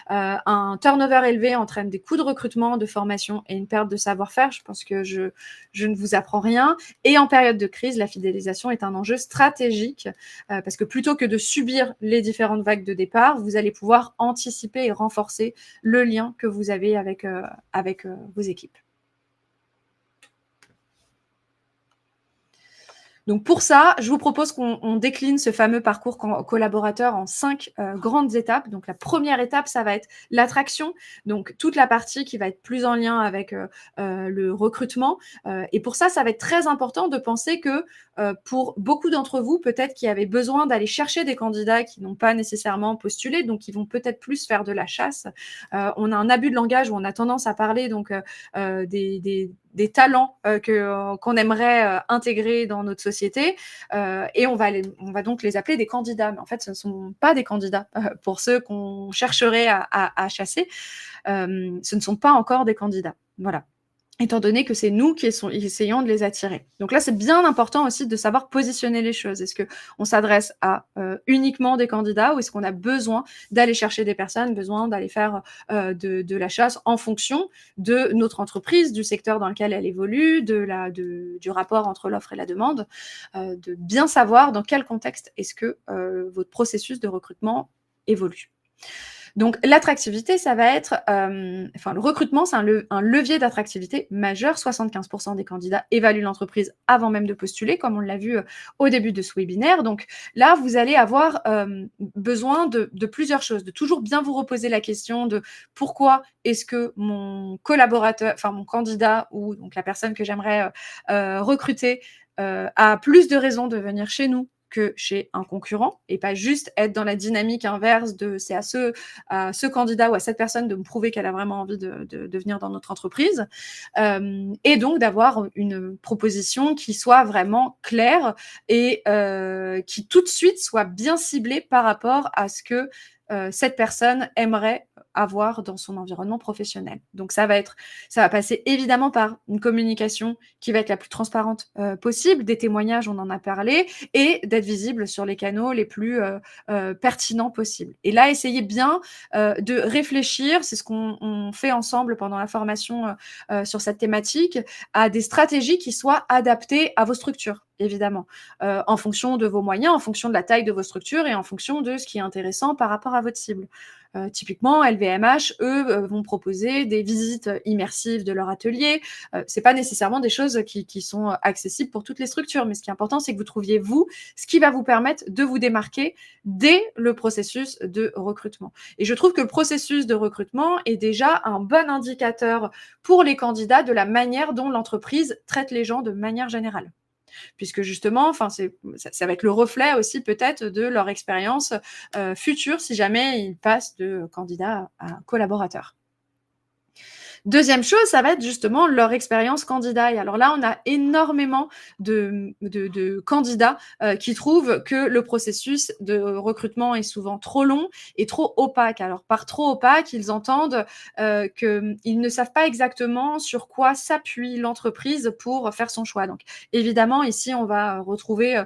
Un turnover élevé entraîne des coûts de recrutement, de formation et une perte de savoir-faire. Je pense que je ne vous apprends rien. Et en période de crise, la fidélisation est un enjeu stratégique parce que plutôt que de subir les différentes vagues de départ, vous allez pouvoir anticiper et renforcer le lien que vous avez avec vos équipes. Donc pour ça, je vous propose qu'on décline ce fameux parcours collaborateur en 5 grandes étapes. Donc la première étape, ça va être l'attraction, donc toute la partie qui va être plus en lien avec le recrutement. Et pour ça, ça va être très important de penser que pour beaucoup d'entre vous, peut-être qui avaient besoin d'aller chercher des candidats qui n'ont pas nécessairement postulé, donc qui vont peut-être plus faire de la chasse. On a un abus de langage où on a tendance à parler donc des talents qu'on aimerait intégrer dans notre société, et on va donc les appeler des candidats. Mais en fait, ce ne sont pas des candidats pour ceux qu'on chercherait à chasser. Ce ne sont pas encore des candidats. Voilà. étant donné que c'est nous qui essayons de les attirer. Donc là, c'est bien important aussi de savoir positionner les choses. Est-ce qu'on s'adresse à uniquement des candidats ou est-ce qu'on a besoin d'aller chercher des personnes, besoin d'aller faire de la chasse en fonction de notre entreprise, du secteur dans lequel elle évolue, du rapport entre l'offre et la demande, de bien savoir dans quel contexte est-ce que votre processus de recrutement évolue. Donc, l'attractivité, ça va être, le recrutement, c'est un levier d'attractivité majeur. 75% des candidats évaluent l'entreprise avant même de postuler, comme on l'a vu au début de ce webinaire. Donc là, vous allez avoir besoin de plusieurs choses, de toujours bien vous reposer la question de pourquoi est-ce que mon collaborateur, mon candidat ou donc la personne que j'aimerais recruter a plus de raisons de venir chez nous que chez un concurrent et pas juste être dans la dynamique inverse de c'est à ce candidat ou à cette personne de me prouver qu'elle a vraiment envie de venir dans notre entreprise. Et donc d'avoir une proposition qui soit vraiment claire et qui tout de suite soit bien ciblée par rapport à ce que cette personne aimerait avoir dans son environnement professionnel. Donc ça va passer évidemment par une communication qui va être la plus transparente possible, des témoignages, on en a parlé, et d'être visible sur les canaux les plus pertinents possibles. Et là, essayez bien de réfléchir, c'est ce qu'on fait ensemble pendant la formation sur cette thématique, à des stratégies qui soient adaptées à vos structures, évidemment, en fonction de vos moyens, en fonction de la taille de vos structures et en fonction de ce qui est intéressant par rapport à votre cible. Typiquement, LVMH, eux, vont proposer des visites immersives de leur atelier. C'est pas nécessairement des choses qui sont accessibles pour toutes les structures, mais ce qui est important, c'est que vous trouviez, vous, ce qui va vous permettre de vous démarquer dès le processus de recrutement. Et je trouve que le processus de recrutement est déjà un bon indicateur pour les candidats de la manière dont l'entreprise traite les gens de manière générale. Puisque justement, ça va être le reflet aussi peut-être de leur expérience future si jamais ils passent de candidat à collaborateur. Deuxième chose, ça va être justement leur expérience candidat. Et alors là, on a énormément de candidats qui trouvent que le processus de recrutement est souvent trop long et trop opaque. Alors par trop opaque, ils entendent qu'ils ne savent pas exactement sur quoi s'appuie l'entreprise pour faire son choix. Donc évidemment, ici, on va retrouver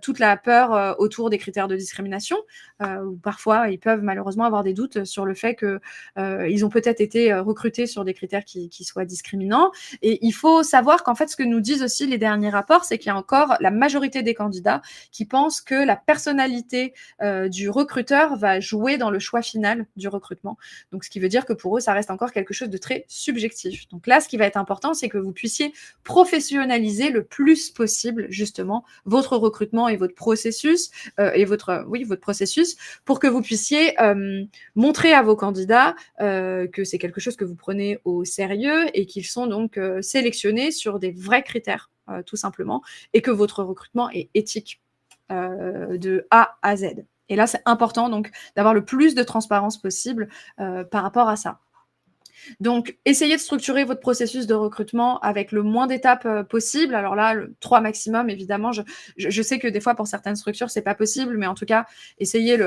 toute la peur autour des critères de discrimination. Où parfois, ils peuvent malheureusement avoir des doutes sur le fait que ils ont peut-être été recrutés sur des critères qui soient discriminants. Et il faut savoir qu'en fait, ce que nous disent aussi les derniers rapports, c'est qu'il y a encore la majorité des candidats qui pensent que la personnalité du recruteur va jouer dans le choix final du recrutement. Donc, ce qui veut dire que pour eux, ça reste encore quelque chose de très subjectif. Donc là, ce qui va être important, c'est que vous puissiez professionnaliser le plus possible, justement, votre recrutement et votre processus, votre processus, pour que vous puissiez montrer à vos candidats que c'est quelque chose que vous prenez au sérieux et qu'ils sont donc sélectionnés sur des vrais critères, tout simplement, et que votre recrutement est éthique de A à Z. Et là, c'est important donc d'avoir le plus de transparence possible par rapport à ça. Donc, essayez de structurer votre processus de recrutement avec le moins d'étapes possible. Alors là, 3 maximum, évidemment. Je sais que des fois, pour certaines structures, c'est pas possible, mais en tout cas, essayez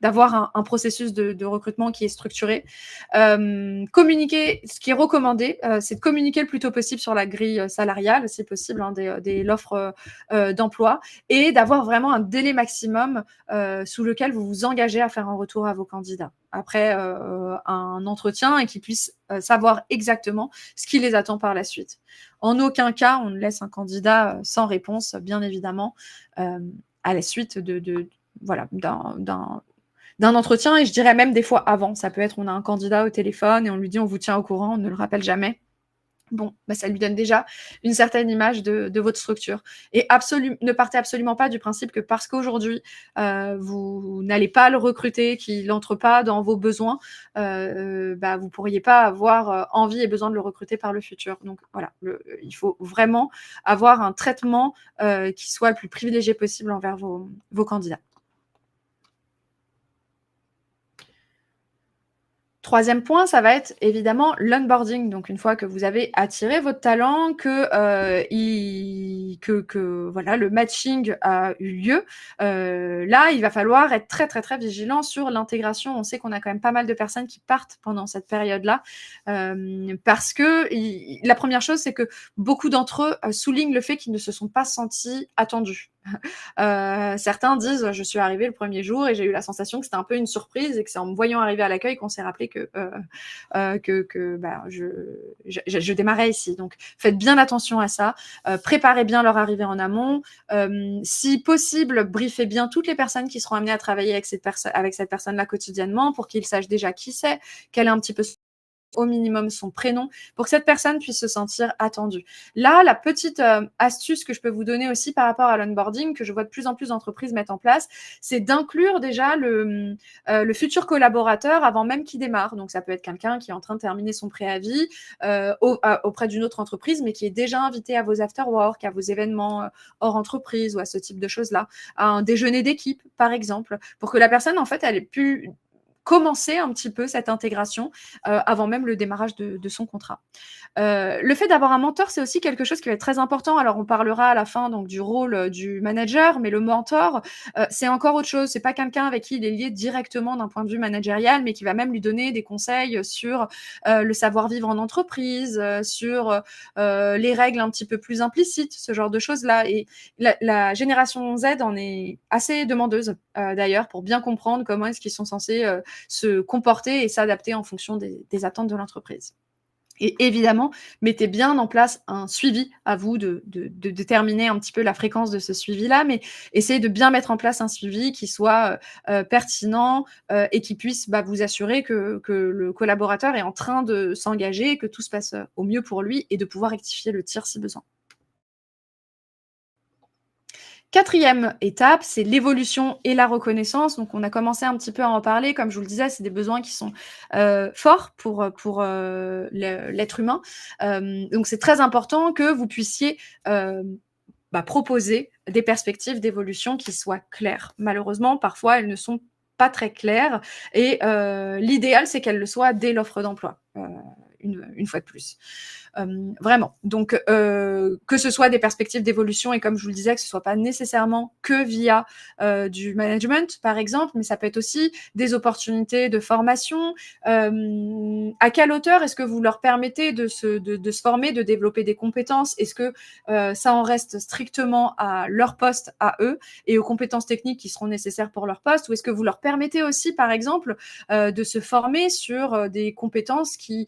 d'avoir un processus de recrutement qui est structuré. Communiquer, ce qui est recommandé, c'est de communiquer le plus tôt possible sur la grille salariale, si possible, de l'offre d'emploi, et d'avoir vraiment un délai maximum sous lequel vous vous engagez à faire un retour à vos candidats après un entretien et qu'ils puissent savoir exactement ce qui les attend par la suite. En aucun cas, on ne laisse un candidat sans réponse, bien évidemment, à la suite d'un entretien, et je dirais même des fois avant. Ça peut être, on a un candidat au téléphone et on lui dit on vous tient au courant, on ne le rappelle jamais. Bon, ça lui donne déjà une certaine image de votre structure. Et ne partez absolument pas du principe que parce qu'aujourd'hui, vous n'allez pas le recruter, qu'il n'entre pas dans vos besoins, vous ne pourriez pas avoir envie et besoin de le recruter par le futur. Donc voilà, il faut vraiment avoir un traitement qui soit le plus privilégié possible envers vos candidats. Troisième point, ça va être évidemment l'onboarding. Donc une fois que vous avez attiré votre talent, que voilà, le matching a eu lieu, là, il va falloir être très, très, très vigilant sur l'intégration. On sait qu'on a quand même pas mal de personnes qui partent pendant cette période-là, parce que la première chose, c'est que beaucoup d'entre eux soulignent le fait qu'ils ne se sont pas sentis attendus. Certains disent je suis arrivé le premier jour et j'ai eu la sensation que c'était un peu une surprise et que c'est en me voyant arriver à l'accueil qu'on s'est rappelé que je démarrais ici. Donc faites bien attention à ça, préparez bien leur arrivée en amont, si possible briefez bien toutes les personnes qui seront amenées à travailler avec cette personne-là quotidiennement pour qu'ils sachent déjà qui c'est, quel est un petit peu au minimum son prénom, pour que cette personne puisse se sentir attendue. Là, la petite astuce que je peux vous donner aussi par rapport à l'onboarding, que je vois de plus en plus d'entreprises mettre en place, c'est d'inclure déjà le futur collaborateur avant même qu'il démarre. Donc, ça peut être quelqu'un qui est en train de terminer son préavis auprès d'une autre entreprise, mais qui est déjà invité à vos after-work, à vos événements hors entreprise ou à ce type de choses-là, à un déjeuner d'équipe, par exemple, pour que la personne, en fait, elle ait pu commencer un petit peu cette intégration avant même le démarrage de son contrat. Le fait d'avoir un mentor, c'est aussi quelque chose qui va être très important. Alors, on parlera à la fin donc du rôle du manager, mais le mentor, c'est encore autre chose. C'est pas quelqu'un avec qui il est lié directement d'un point de vue managérial, mais qui va même lui donner des conseils sur le savoir-vivre en entreprise, sur les règles un petit peu plus implicites, ce genre de choses-là. Et la génération Z en est assez demandeuse, d'ailleurs, pour bien comprendre comment est-ce qu'ils sont censés se comporter et s'adapter en fonction des attentes de l'entreprise. Et évidemment, mettez bien en place un suivi, à vous de déterminer un petit peu la fréquence de ce suivi-là, mais essayez de bien mettre en place un suivi qui soit pertinent et qui puisse vous assurer que le collaborateur est en train de s'engager, que tout se passe au mieux pour lui et de pouvoir rectifier le tir si besoin. Quatrième étape, c'est l'évolution et la reconnaissance. Donc, on a commencé un petit peu à en parler. Comme je vous le disais, c'est des besoins qui sont forts pour l'être humain. Donc, c'est très important que vous puissiez proposer des perspectives d'évolution qui soient claires. Malheureusement, parfois, elles ne sont pas très claires et l'idéal, c'est qu'elles le soient dès l'offre d'emploi. Une fois de plus. Vraiment. Donc, que ce soit des perspectives d'évolution et comme je vous le disais, que ce soit pas nécessairement que via du management, par exemple, mais ça peut être aussi des opportunités de formation. À quelle hauteur est-ce que vous leur permettez de se former, de développer des compétences? Est-ce que ça en reste strictement à leur poste, à eux, et aux compétences techniques qui seront nécessaires pour leur poste? Ou est-ce que vous leur permettez aussi, par exemple, de se former sur des compétences qui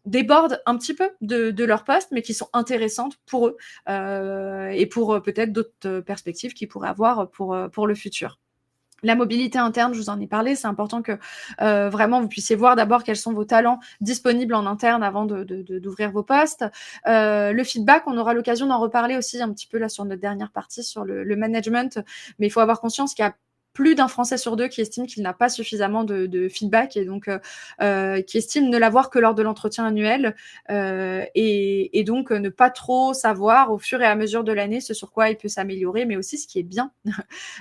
débordent un petit peu de leur poste, mais qui sont intéressantes pour eux et pour peut-être d'autres perspectives qu'ils pourraient avoir pour le futur. La mobilité interne, je vous en ai parlé, c'est important que vraiment vous puissiez voir d'abord quels sont vos talents disponibles en interne avant d'ouvrir vos postes. Le feedback, on aura l'occasion d'en reparler aussi un petit peu là sur notre dernière partie sur le management, mais il faut avoir conscience qu'il y a plus d'un Français sur deux qui estime qu'il n'a pas suffisamment de feedback et donc qui estime ne l'avoir que lors de l'entretien annuel et donc ne pas trop savoir au fur et à mesure de l'année ce sur quoi il peut s'améliorer, mais aussi ce qui est bien.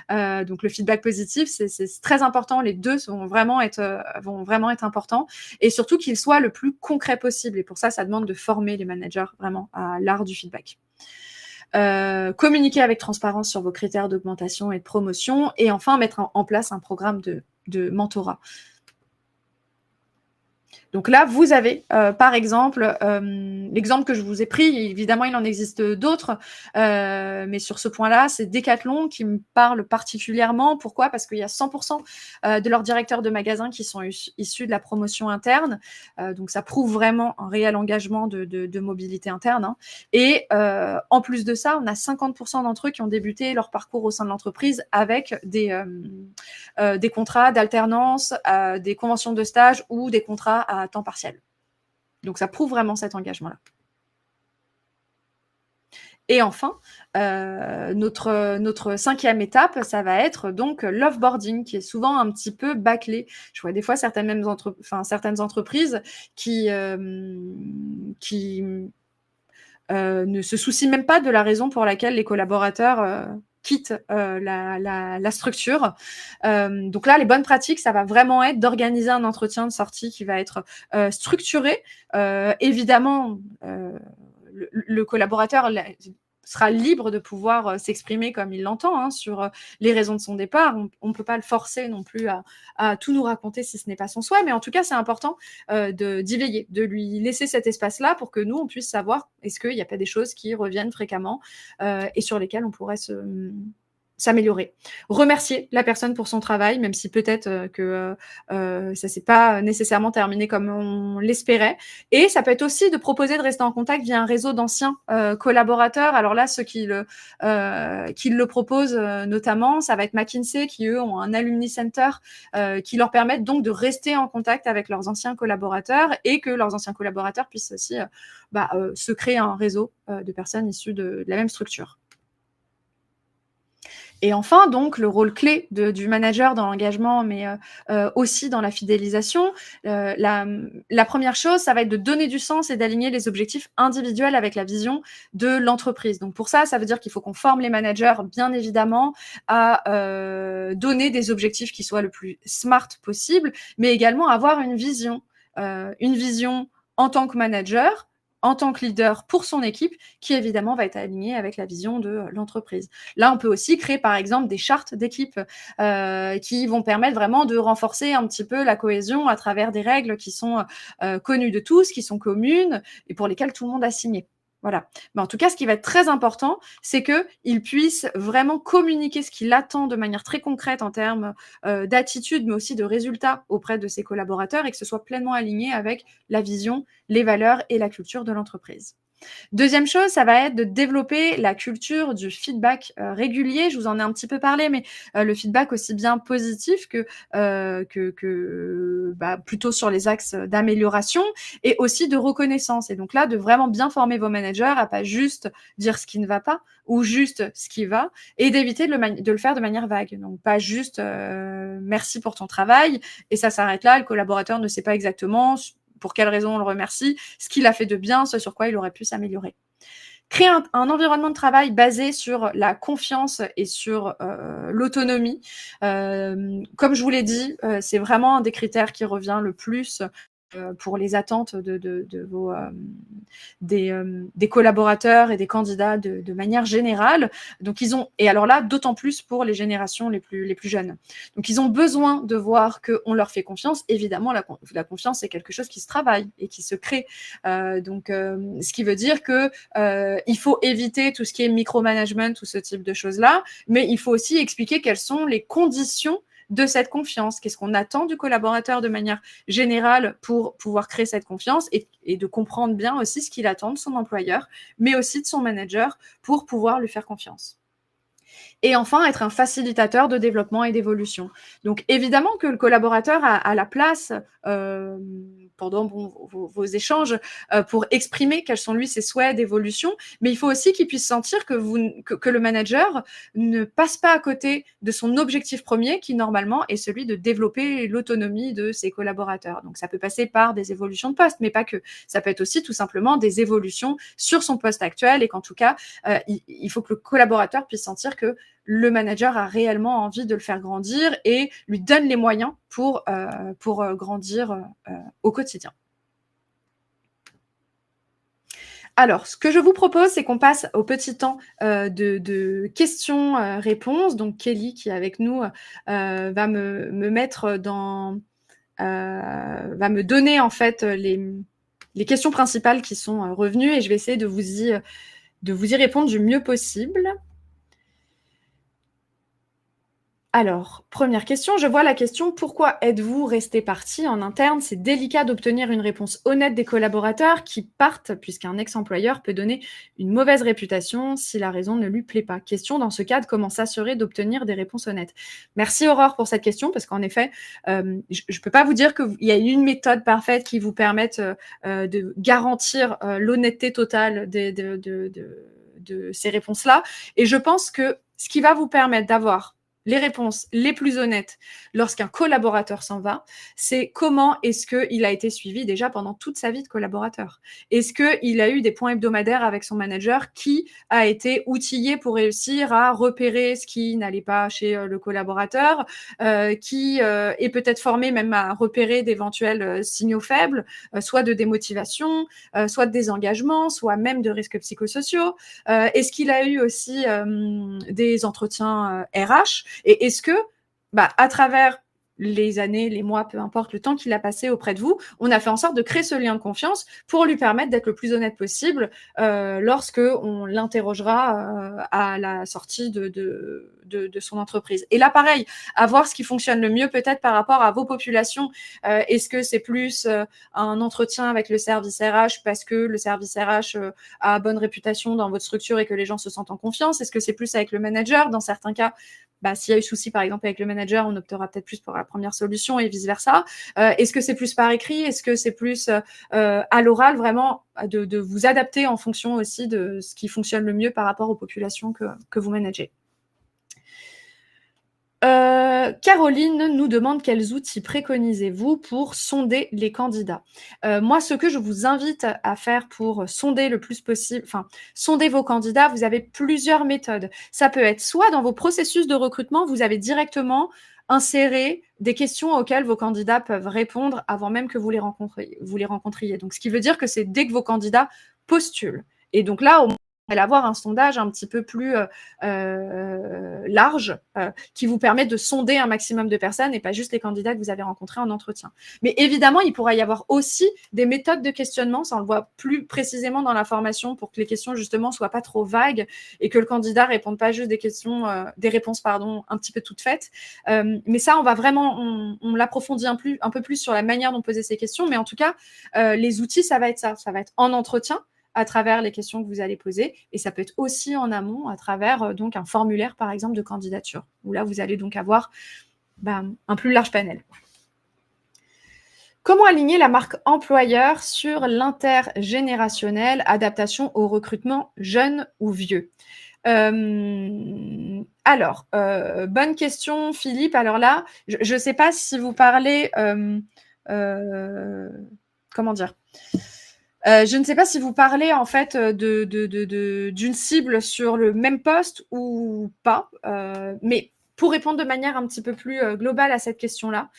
Donc le feedback positif, c'est très important. Les deux vont vraiment être importants et surtout qu'ils soient le plus concret possible. Et pour ça, ça demande de former les managers vraiment à l'art du feedback. Communiquer avec transparence sur vos critères d'augmentation et de promotion et enfin mettre en place un programme de mentorat. Donc là, vous avez, par exemple, l'exemple que je vous ai pris, évidemment, il en existe d'autres, mais sur ce point-là, c'est Decathlon qui me parle particulièrement. Pourquoi? Parce qu'il y a 100% de leurs directeurs de magasins qui sont issus de la promotion interne. Donc, ça prouve vraiment un réel engagement de mobilité interne. Hein. Et en plus de ça, on a 50% d'entre eux qui ont débuté leur parcours au sein de l'entreprise avec des contrats d'alternance, des conventions de stage ou des contrats à temps partiel. Donc, ça prouve vraiment cet engagement-là. Et enfin, notre cinquième étape, ça va être donc l'offboarding, qui est souvent un petit peu bâclé. Je vois des fois certaines entreprises qui ne se soucient même pas de la raison pour laquelle les collaborateurs quitte la structure. Donc là, les bonnes pratiques, ça va vraiment être d'organiser un entretien de sortie qui va être structuré. Évidemment, le collaborateur sera libre de pouvoir s'exprimer comme il l'entend sur les raisons de son départ. On ne peut pas le forcer non plus à tout nous raconter si ce n'est pas son souhait, mais en tout cas, c'est important d'y veiller, de lui laisser cet espace-là pour que nous, on puisse savoir est-ce qu'il n'y a pas des choses qui reviennent fréquemment et sur lesquelles on pourrait s'améliorer. Remercier la personne pour son travail, même si peut-être que ça s'est pas nécessairement terminé comme on l'espérait. Et ça peut être aussi de proposer de rester en contact via un réseau d'anciens collaborateurs. Alors là, ceux qui le proposent notamment, ça va être McKinsey qui, eux, ont un Alumni Center qui leur permettent donc de rester en contact avec leurs anciens collaborateurs et que leurs anciens collaborateurs puissent aussi se créer un réseau de personnes issues de la même structure. Et enfin, donc, le rôle clé du manager dans l'engagement, mais aussi dans la fidélisation. La première chose, ça va être de donner du sens et d'aligner les objectifs individuels avec la vision de l'entreprise. Donc, pour ça veut dire qu'il faut qu'on forme les managers, bien évidemment, à donner des objectifs qui soient le plus smart possible, mais également avoir une vision en tant que manager, en tant que leader pour son équipe, qui évidemment va être alignée avec la vision de l'entreprise. Là, on peut aussi créer, par exemple, des chartes d'équipe qui vont permettre vraiment de renforcer un petit peu la cohésion à travers des règles qui sont connues de tous, qui sont communes et pour lesquelles tout le monde a signé. Voilà. Mais en tout cas, ce qui va être très important, c'est qu'il puisse vraiment communiquer ce qu'il attend de manière très concrète en termes d'attitude, mais aussi de résultats auprès de ses collaborateurs et que ce soit pleinement aligné avec la vision, les valeurs et la culture de l'entreprise. Deuxième chose, ça va être de développer la culture du feedback régulier. Je vous en ai un petit peu parlé, mais le feedback aussi bien positif que plutôt sur les axes d'amélioration et aussi de reconnaissance. Et donc là, de vraiment bien former vos managers à pas juste dire ce qui ne va pas ou juste ce qui va et d'éviter de le faire de manière vague. Donc pas juste merci pour ton travail et ça s'arrête là. Le collaborateur ne sait pas exactement pour quelle raison on le remercie, ce qu'il a fait de bien, ce sur quoi il aurait pu s'améliorer. Créer un environnement de travail basé sur la confiance et sur l'autonomie. Comme je vous l'ai dit, c'est vraiment un des critères qui revient le plus pour les attentes des collaborateurs et des candidats de manière générale. Donc et alors là, d'autant plus pour les générations les plus jeunes. Donc ils ont besoin de voir qu'on leur fait confiance. Évidemment, la confiance, c'est quelque chose qui se travaille et qui se crée. Ce qui veut dire que il faut éviter tout ce qui est micromanagement ou ce type de choses-là, mais il faut aussi expliquer quelles sont les conditions de cette confiance. Qu'est-ce qu'on attend du collaborateur de manière générale pour pouvoir créer cette confiance et de comprendre bien aussi ce qu'il attend de son employeur, mais aussi de son manager pour pouvoir lui faire confiance. Et enfin, être un facilitateur de développement et d'évolution. Donc, évidemment que le collaborateur a la place pendant vos échanges pour exprimer quels sont, lui, ses souhaits d'évolution, mais il faut aussi qu'il puisse sentir que le manager ne passe pas à côté de son objectif premier, qui, normalement, est celui de développer l'autonomie de ses collaborateurs. Donc, ça peut passer par des évolutions de poste, mais pas que. Ça peut être aussi tout simplement des évolutions sur son poste actuel et qu'en tout cas, il faut que le collaborateur puisse sentir que le manager a réellement envie de le faire grandir et lui donne les moyens pour grandir au quotidien. Alors, ce que je vous propose, c'est qu'on passe au petit temps de questions-réponses. Donc, Kelly, qui est avec nous, va me mettre va me donner en fait les questions principales qui sont revenues et je vais essayer de vous y répondre du mieux possible. Alors, première question, je vois la question « Pourquoi êtes-vous resté parti en interne ?» C'est délicat d'obtenir une réponse honnête des collaborateurs qui partent, puisqu'un ex-employeur peut donner une mauvaise réputation si la raison ne lui plaît pas. Question dans ce cadre, comment s'assurer d'obtenir des réponses honnêtes? Merci Aurore pour cette question, parce qu'en effet, je ne peux pas vous dire qu'il y a une méthode parfaite qui vous permette de garantir l'honnêteté totale de ces réponses-là. Et je pense que ce qui va vous permettre d'avoir les réponses les plus honnêtes lorsqu'un collaborateur s'en va, c'est comment est-ce qu'il a été suivi déjà pendant toute sa vie de collaborateur. Est-ce qu'il a eu des points hebdomadaires avec son manager qui a été outillé pour réussir à repérer ce qui n'allait pas chez le collaborateur, qui est peut-être formé même à repérer d'éventuels signaux faibles, soit de démotivation, soit de désengagement, soit même de risques psychosociaux. Est-ce qu'il a eu aussi des entretiens RH? Et est-ce que, à travers les années, les mois, peu importe le temps qu'il a passé auprès de vous, on a fait en sorte de créer ce lien de confiance pour lui permettre d'être le plus honnête possible lorsque on l'interrogera à la sortie de son entreprise. Et là, pareil, à voir ce qui fonctionne le mieux peut-être par rapport à vos populations. Est-ce que c'est plus un entretien avec le service RH parce que le service RH a bonne réputation dans votre structure et que les gens se sentent en confiance? Est-ce que c'est plus avec le manager? Dans certains cas, s'il y a eu souci, par exemple, avec le manager, on optera peut-être plus pour la première solution et vice-versa. Est-ce que c'est plus par écrit? Est-ce que c'est plus à l'oral? Vraiment, de vous adapter en fonction aussi de ce qui fonctionne le mieux par rapport aux populations que vous managez. Caroline nous demande quels outils préconisez-vous pour sonder les candidats. Moi, ce que je vous invite à faire pour sonder le plus possible, sonder vos candidats, vous avez plusieurs méthodes. Ça peut être soit dans vos processus de recrutement, vous avez directement inséré des questions auxquelles vos candidats peuvent répondre avant même que vous les rencontriez. Donc, ce qui veut dire que c'est dès que vos candidats postulent. Et donc là, au moins, vous allez avoir un sondage un petit peu plus large qui vous permet de sonder un maximum de personnes et pas juste les candidats que vous avez rencontrés en entretien. Mais évidemment, il pourra y avoir aussi des méthodes de questionnement, ça on le voit plus précisément dans la formation pour que les questions justement soient pas trop vagues et que le candidat réponde pas juste des réponses un petit peu toutes faites. Mais ça, on va vraiment, on l'approfondit un peu plus sur la manière dont poser ces questions. Mais en tout cas, les outils, ça va être ça. Ça va être en entretien, à travers les questions que vous allez poser. Et ça peut être aussi en amont, à travers donc un formulaire, par exemple, de candidature, où là, vous allez donc avoir un plus large panel. Comment aligner la marque employeur sur l'intergénérationnel, adaptation au recrutement jeune ou vieux? Bonne question, Philippe. Alors là, je ne sais pas si vous parlez... comment dire ? Je ne sais pas si vous parlez en fait d'une cible sur le même poste ou pas, mais pour répondre de manière un petit peu plus globale à cette question-là,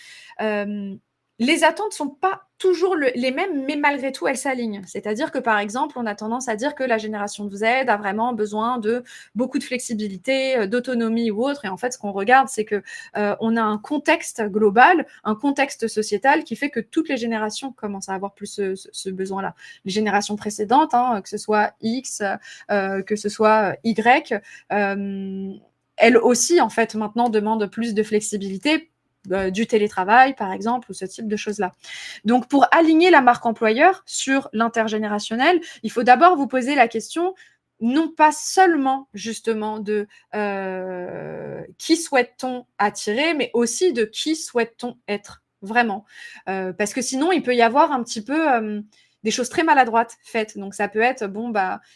les attentes ne sont pas toujours les mêmes, mais malgré tout, elles s'alignent. C'est-à-dire que, par exemple, on a tendance à dire que la génération de Z a vraiment besoin de beaucoup de flexibilité, d'autonomie ou autre. Et en fait, ce qu'on regarde, c'est que on a un contexte global, un contexte sociétal qui fait que toutes les générations commencent à avoir plus ce besoin-là. Les générations précédentes, que ce soit X, que ce soit Y, elles aussi, en fait, maintenant demandent plus de flexibilité, du télétravail, par exemple, ou ce type de choses-là. Donc, pour aligner la marque employeur sur l'intergénérationnel, il faut d'abord vous poser la question, non pas seulement, justement, de qui souhaite-t-on attirer, mais aussi de qui souhaite-t-on être, vraiment. Parce que sinon, il peut y avoir un petit peu... des choses très maladroites faites. Donc, ça peut être,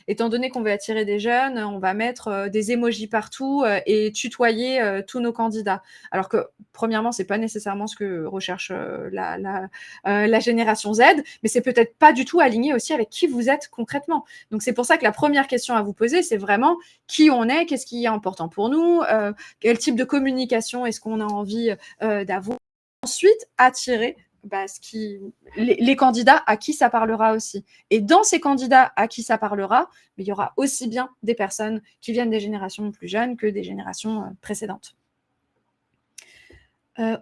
étant donné qu'on veut attirer des jeunes, on va mettre des emojis partout et tutoyer tous nos candidats. Alors que, premièrement, c'est pas nécessairement ce que recherche la génération Z, mais c'est peut-être pas du tout aligné aussi avec qui vous êtes concrètement. Donc, c'est pour ça que la première question à vous poser, c'est vraiment qui on est, qu'est-ce qui est important pour nous, quel type de communication est-ce qu'on a envie d'avoir. Ensuite, attirer les candidats à qui ça parlera aussi. Et dans ces candidats à qui ça parlera, il y aura aussi bien des personnes qui viennent des générations plus jeunes que des générations précédentes.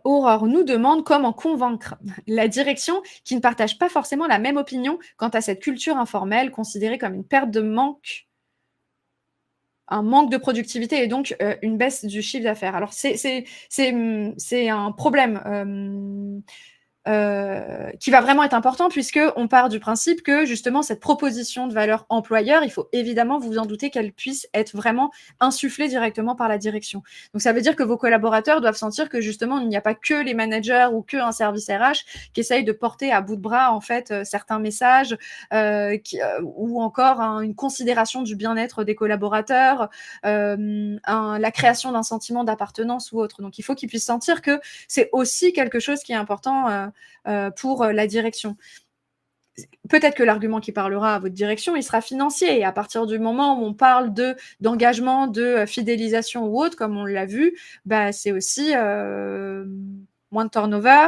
Aurore nous demande comment convaincre la direction qui ne partage pas forcément la même opinion quant à cette culture informelle considérée comme une perte de un manque de productivité et donc une baisse du chiffre d'affaires. Alors, c'est un problème. qui va vraiment être important puisqu'on part du principe que justement cette proposition de valeur employeur, il faut évidemment, vous en doutez, qu'elle puisse être vraiment insufflée directement par la direction. Donc ça veut dire que vos collaborateurs doivent sentir que justement il n'y a pas que les managers ou que un service RH qui essaye de porter à bout de bras en fait certains messages ou encore une considération du bien-être des collaborateurs, la création d'un sentiment d'appartenance ou autre. Donc il faut qu'ils puissent sentir que c'est aussi quelque chose qui est important pour la direction. Peut-être que l'argument qui parlera à votre direction, il sera financier. Et à partir du moment où on parle d'engagement, de fidélisation ou autre, comme on l'a vu, bah, c'est aussi moins de turnover,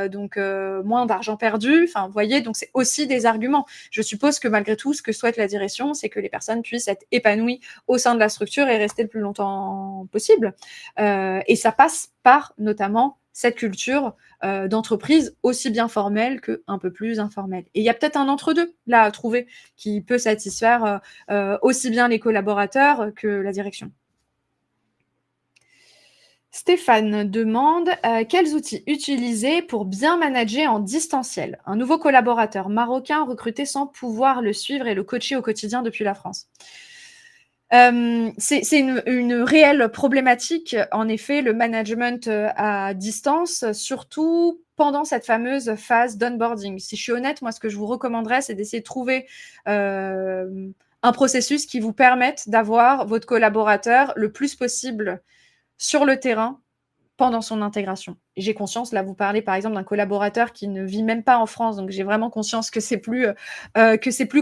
donc moins d'argent perdu. Enfin, vous voyez, donc c'est aussi des arguments. Je suppose que malgré tout, ce que souhaite la direction, c'est que les personnes puissent être épanouies au sein de la structure et rester le plus longtemps possible. Et ça passe par notamment cette culture d'entreprise aussi bien formelle qu'un peu plus informelle. Et il y a peut-être un entre-deux là à trouver qui peut satisfaire aussi bien les collaborateurs que la direction. Stéphane demande quels outils utiliser pour bien manager en distanciel. Un nouveau collaborateur marocain recruté sans pouvoir le suivre et le coacher au quotidien depuis la France. C'est une réelle problématique, en effet, le management à distance, surtout pendant cette fameuse phase d'onboarding. Si je suis honnête, moi, ce que je vous recommanderais, c'est d'essayer de trouver un processus qui vous permette d'avoir votre collaborateur le plus possible sur le terrain pendant son intégration. Et j'ai conscience, là, vous parlez par exemple d'un collaborateur qui ne vit même pas en France, donc j'ai vraiment conscience que c'est plus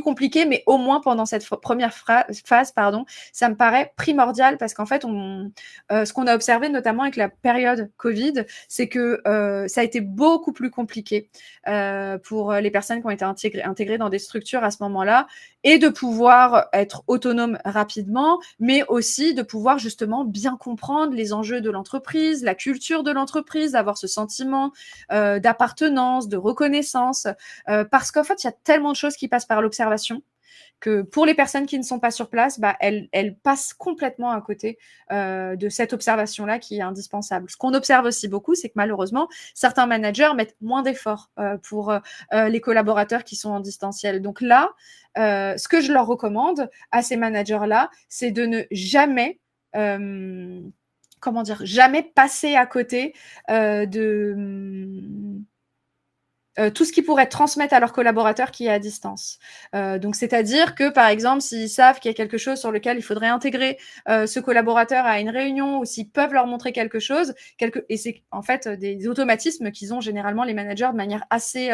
compliqué, mais au moins pendant cette première phase, ça me paraît primordial parce qu'en fait, ce qu'on a observé notamment avec la période Covid, c'est que ça a été beaucoup plus compliqué pour les personnes qui ont été intégrées dans des structures à ce moment-là, et de pouvoir être autonome rapidement, mais aussi de pouvoir justement bien comprendre les enjeux de l'entreprise, la culture de l'entreprise, avoir ce sentiment d'appartenance, de reconnaissance, parce qu'en fait, il y a tellement de choses qui passent par l'observation que pour les personnes qui ne sont pas sur place, bah, elles passent complètement à côté de cette observation-là qui est indispensable. Ce qu'on observe aussi beaucoup, c'est que malheureusement, certains managers mettent moins d'efforts pour les collaborateurs qui sont en distanciel. Donc là, ce que je leur recommande à ces managers-là, c'est de ne jamais jamais passer à côté de tout ce qu'ils pourraient transmettre à leurs collaborateurs qui est à distance. Donc, c'est-à-dire que, par exemple, s'ils savent qu'il y a quelque chose sur lequel il faudrait intégrer ce collaborateur à une réunion, ou s'ils peuvent leur montrer quelque chose, et c'est en fait des automatismes qu'ils ont généralement les managers de manière assez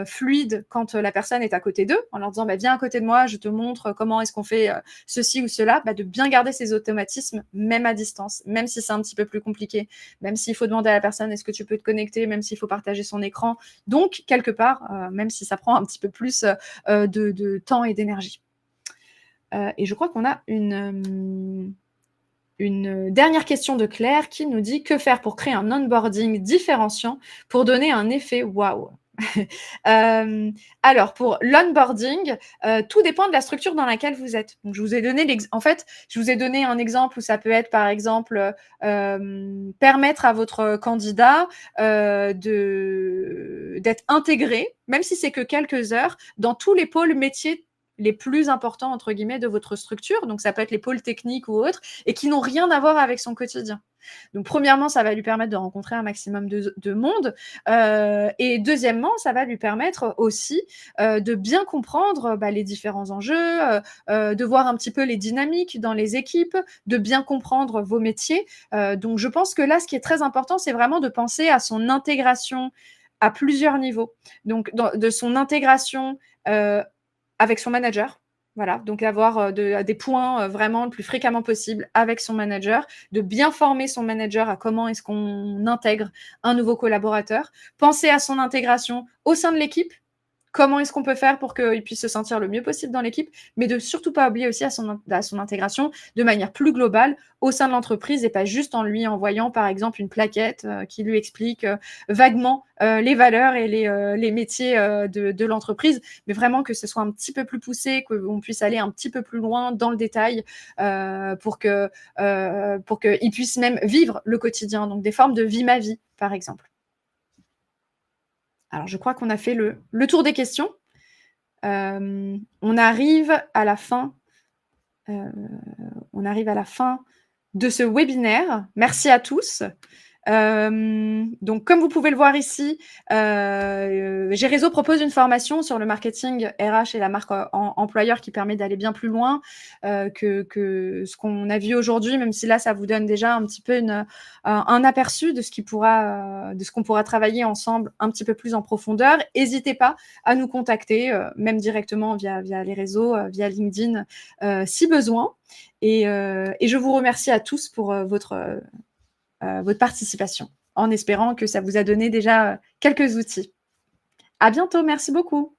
fluide quand la personne est à côté d'eux, en leur disant bah, viens à côté de moi, je te montre comment est-ce qu'on fait ceci ou cela, bah, de bien garder ces automatismes même à distance, même si c'est un petit peu plus compliqué, même s'il faut demander à la personne est-ce que tu peux te connecter, même s'il faut partager son écran. Donc, quelque part, même si ça prend un petit peu plus de temps et d'énergie. Et je crois qu'on a une dernière question de Claire qui nous dit que faire pour créer un onboarding différenciant pour donner un effet waouh. Alors, pour l'onboarding, tout dépend de la structure dans laquelle vous êtes. Donc, je vous ai donné un exemple où ça peut être, par exemple, permettre à votre candidat d'être intégré, même si c'est que quelques heures, dans tous les pôles métiers les plus importants, entre guillemets, de votre structure. Donc, ça peut être les pôles techniques ou autres, et qui n'ont rien à voir avec son quotidien. Donc, premièrement, ça va lui permettre de rencontrer un maximum de monde. Et deuxièmement, ça va lui permettre aussi de bien comprendre les différents enjeux, de voir un petit peu les dynamiques dans les équipes, de bien comprendre vos métiers. Donc, je pense que là, ce qui est très important, c'est vraiment de penser à son intégration à plusieurs niveaux. Donc, de son intégration avec son manager. Voilà, donc avoir des points vraiment le plus fréquemment possible avec son manager, de bien former son manager à comment est-ce qu'on intègre un nouveau collaborateur, penser à son intégration au sein de l'équipe, comment est-ce qu'on peut faire pour qu'il puisse se sentir le mieux possible dans l'équipe, mais de surtout pas oublier aussi à son intégration de manière plus globale au sein de l'entreprise et pas juste en lui envoyant par exemple une plaquette qui lui explique vaguement les valeurs et les métiers de l'entreprise, mais vraiment que ce soit un petit peu plus poussé, qu'on puisse aller un petit peu plus loin dans le détail pour qu'il puisse même vivre le quotidien, donc des formes de vie ma vie par exemple. Alors, je crois qu'on a fait le tour des questions. On arrive à la fin. On arrive à la fin de ce webinaire. Merci à tous. Donc, comme vous pouvez le voir ici, G-Réseau propose une formation sur le marketing RH et la marque employeur qui permet d'aller bien plus loin que ce qu'on a vu aujourd'hui, même si là, ça vous donne déjà un petit peu un aperçu de ce qu'on pourra travailler ensemble un petit peu plus en profondeur. N'hésitez pas à nous contacter, même directement via les réseaux, via LinkedIn, si besoin. Et je vous remercie à tous pour votre participation, en espérant que ça vous a donné déjà quelques outils. À bientôt, merci beaucoup.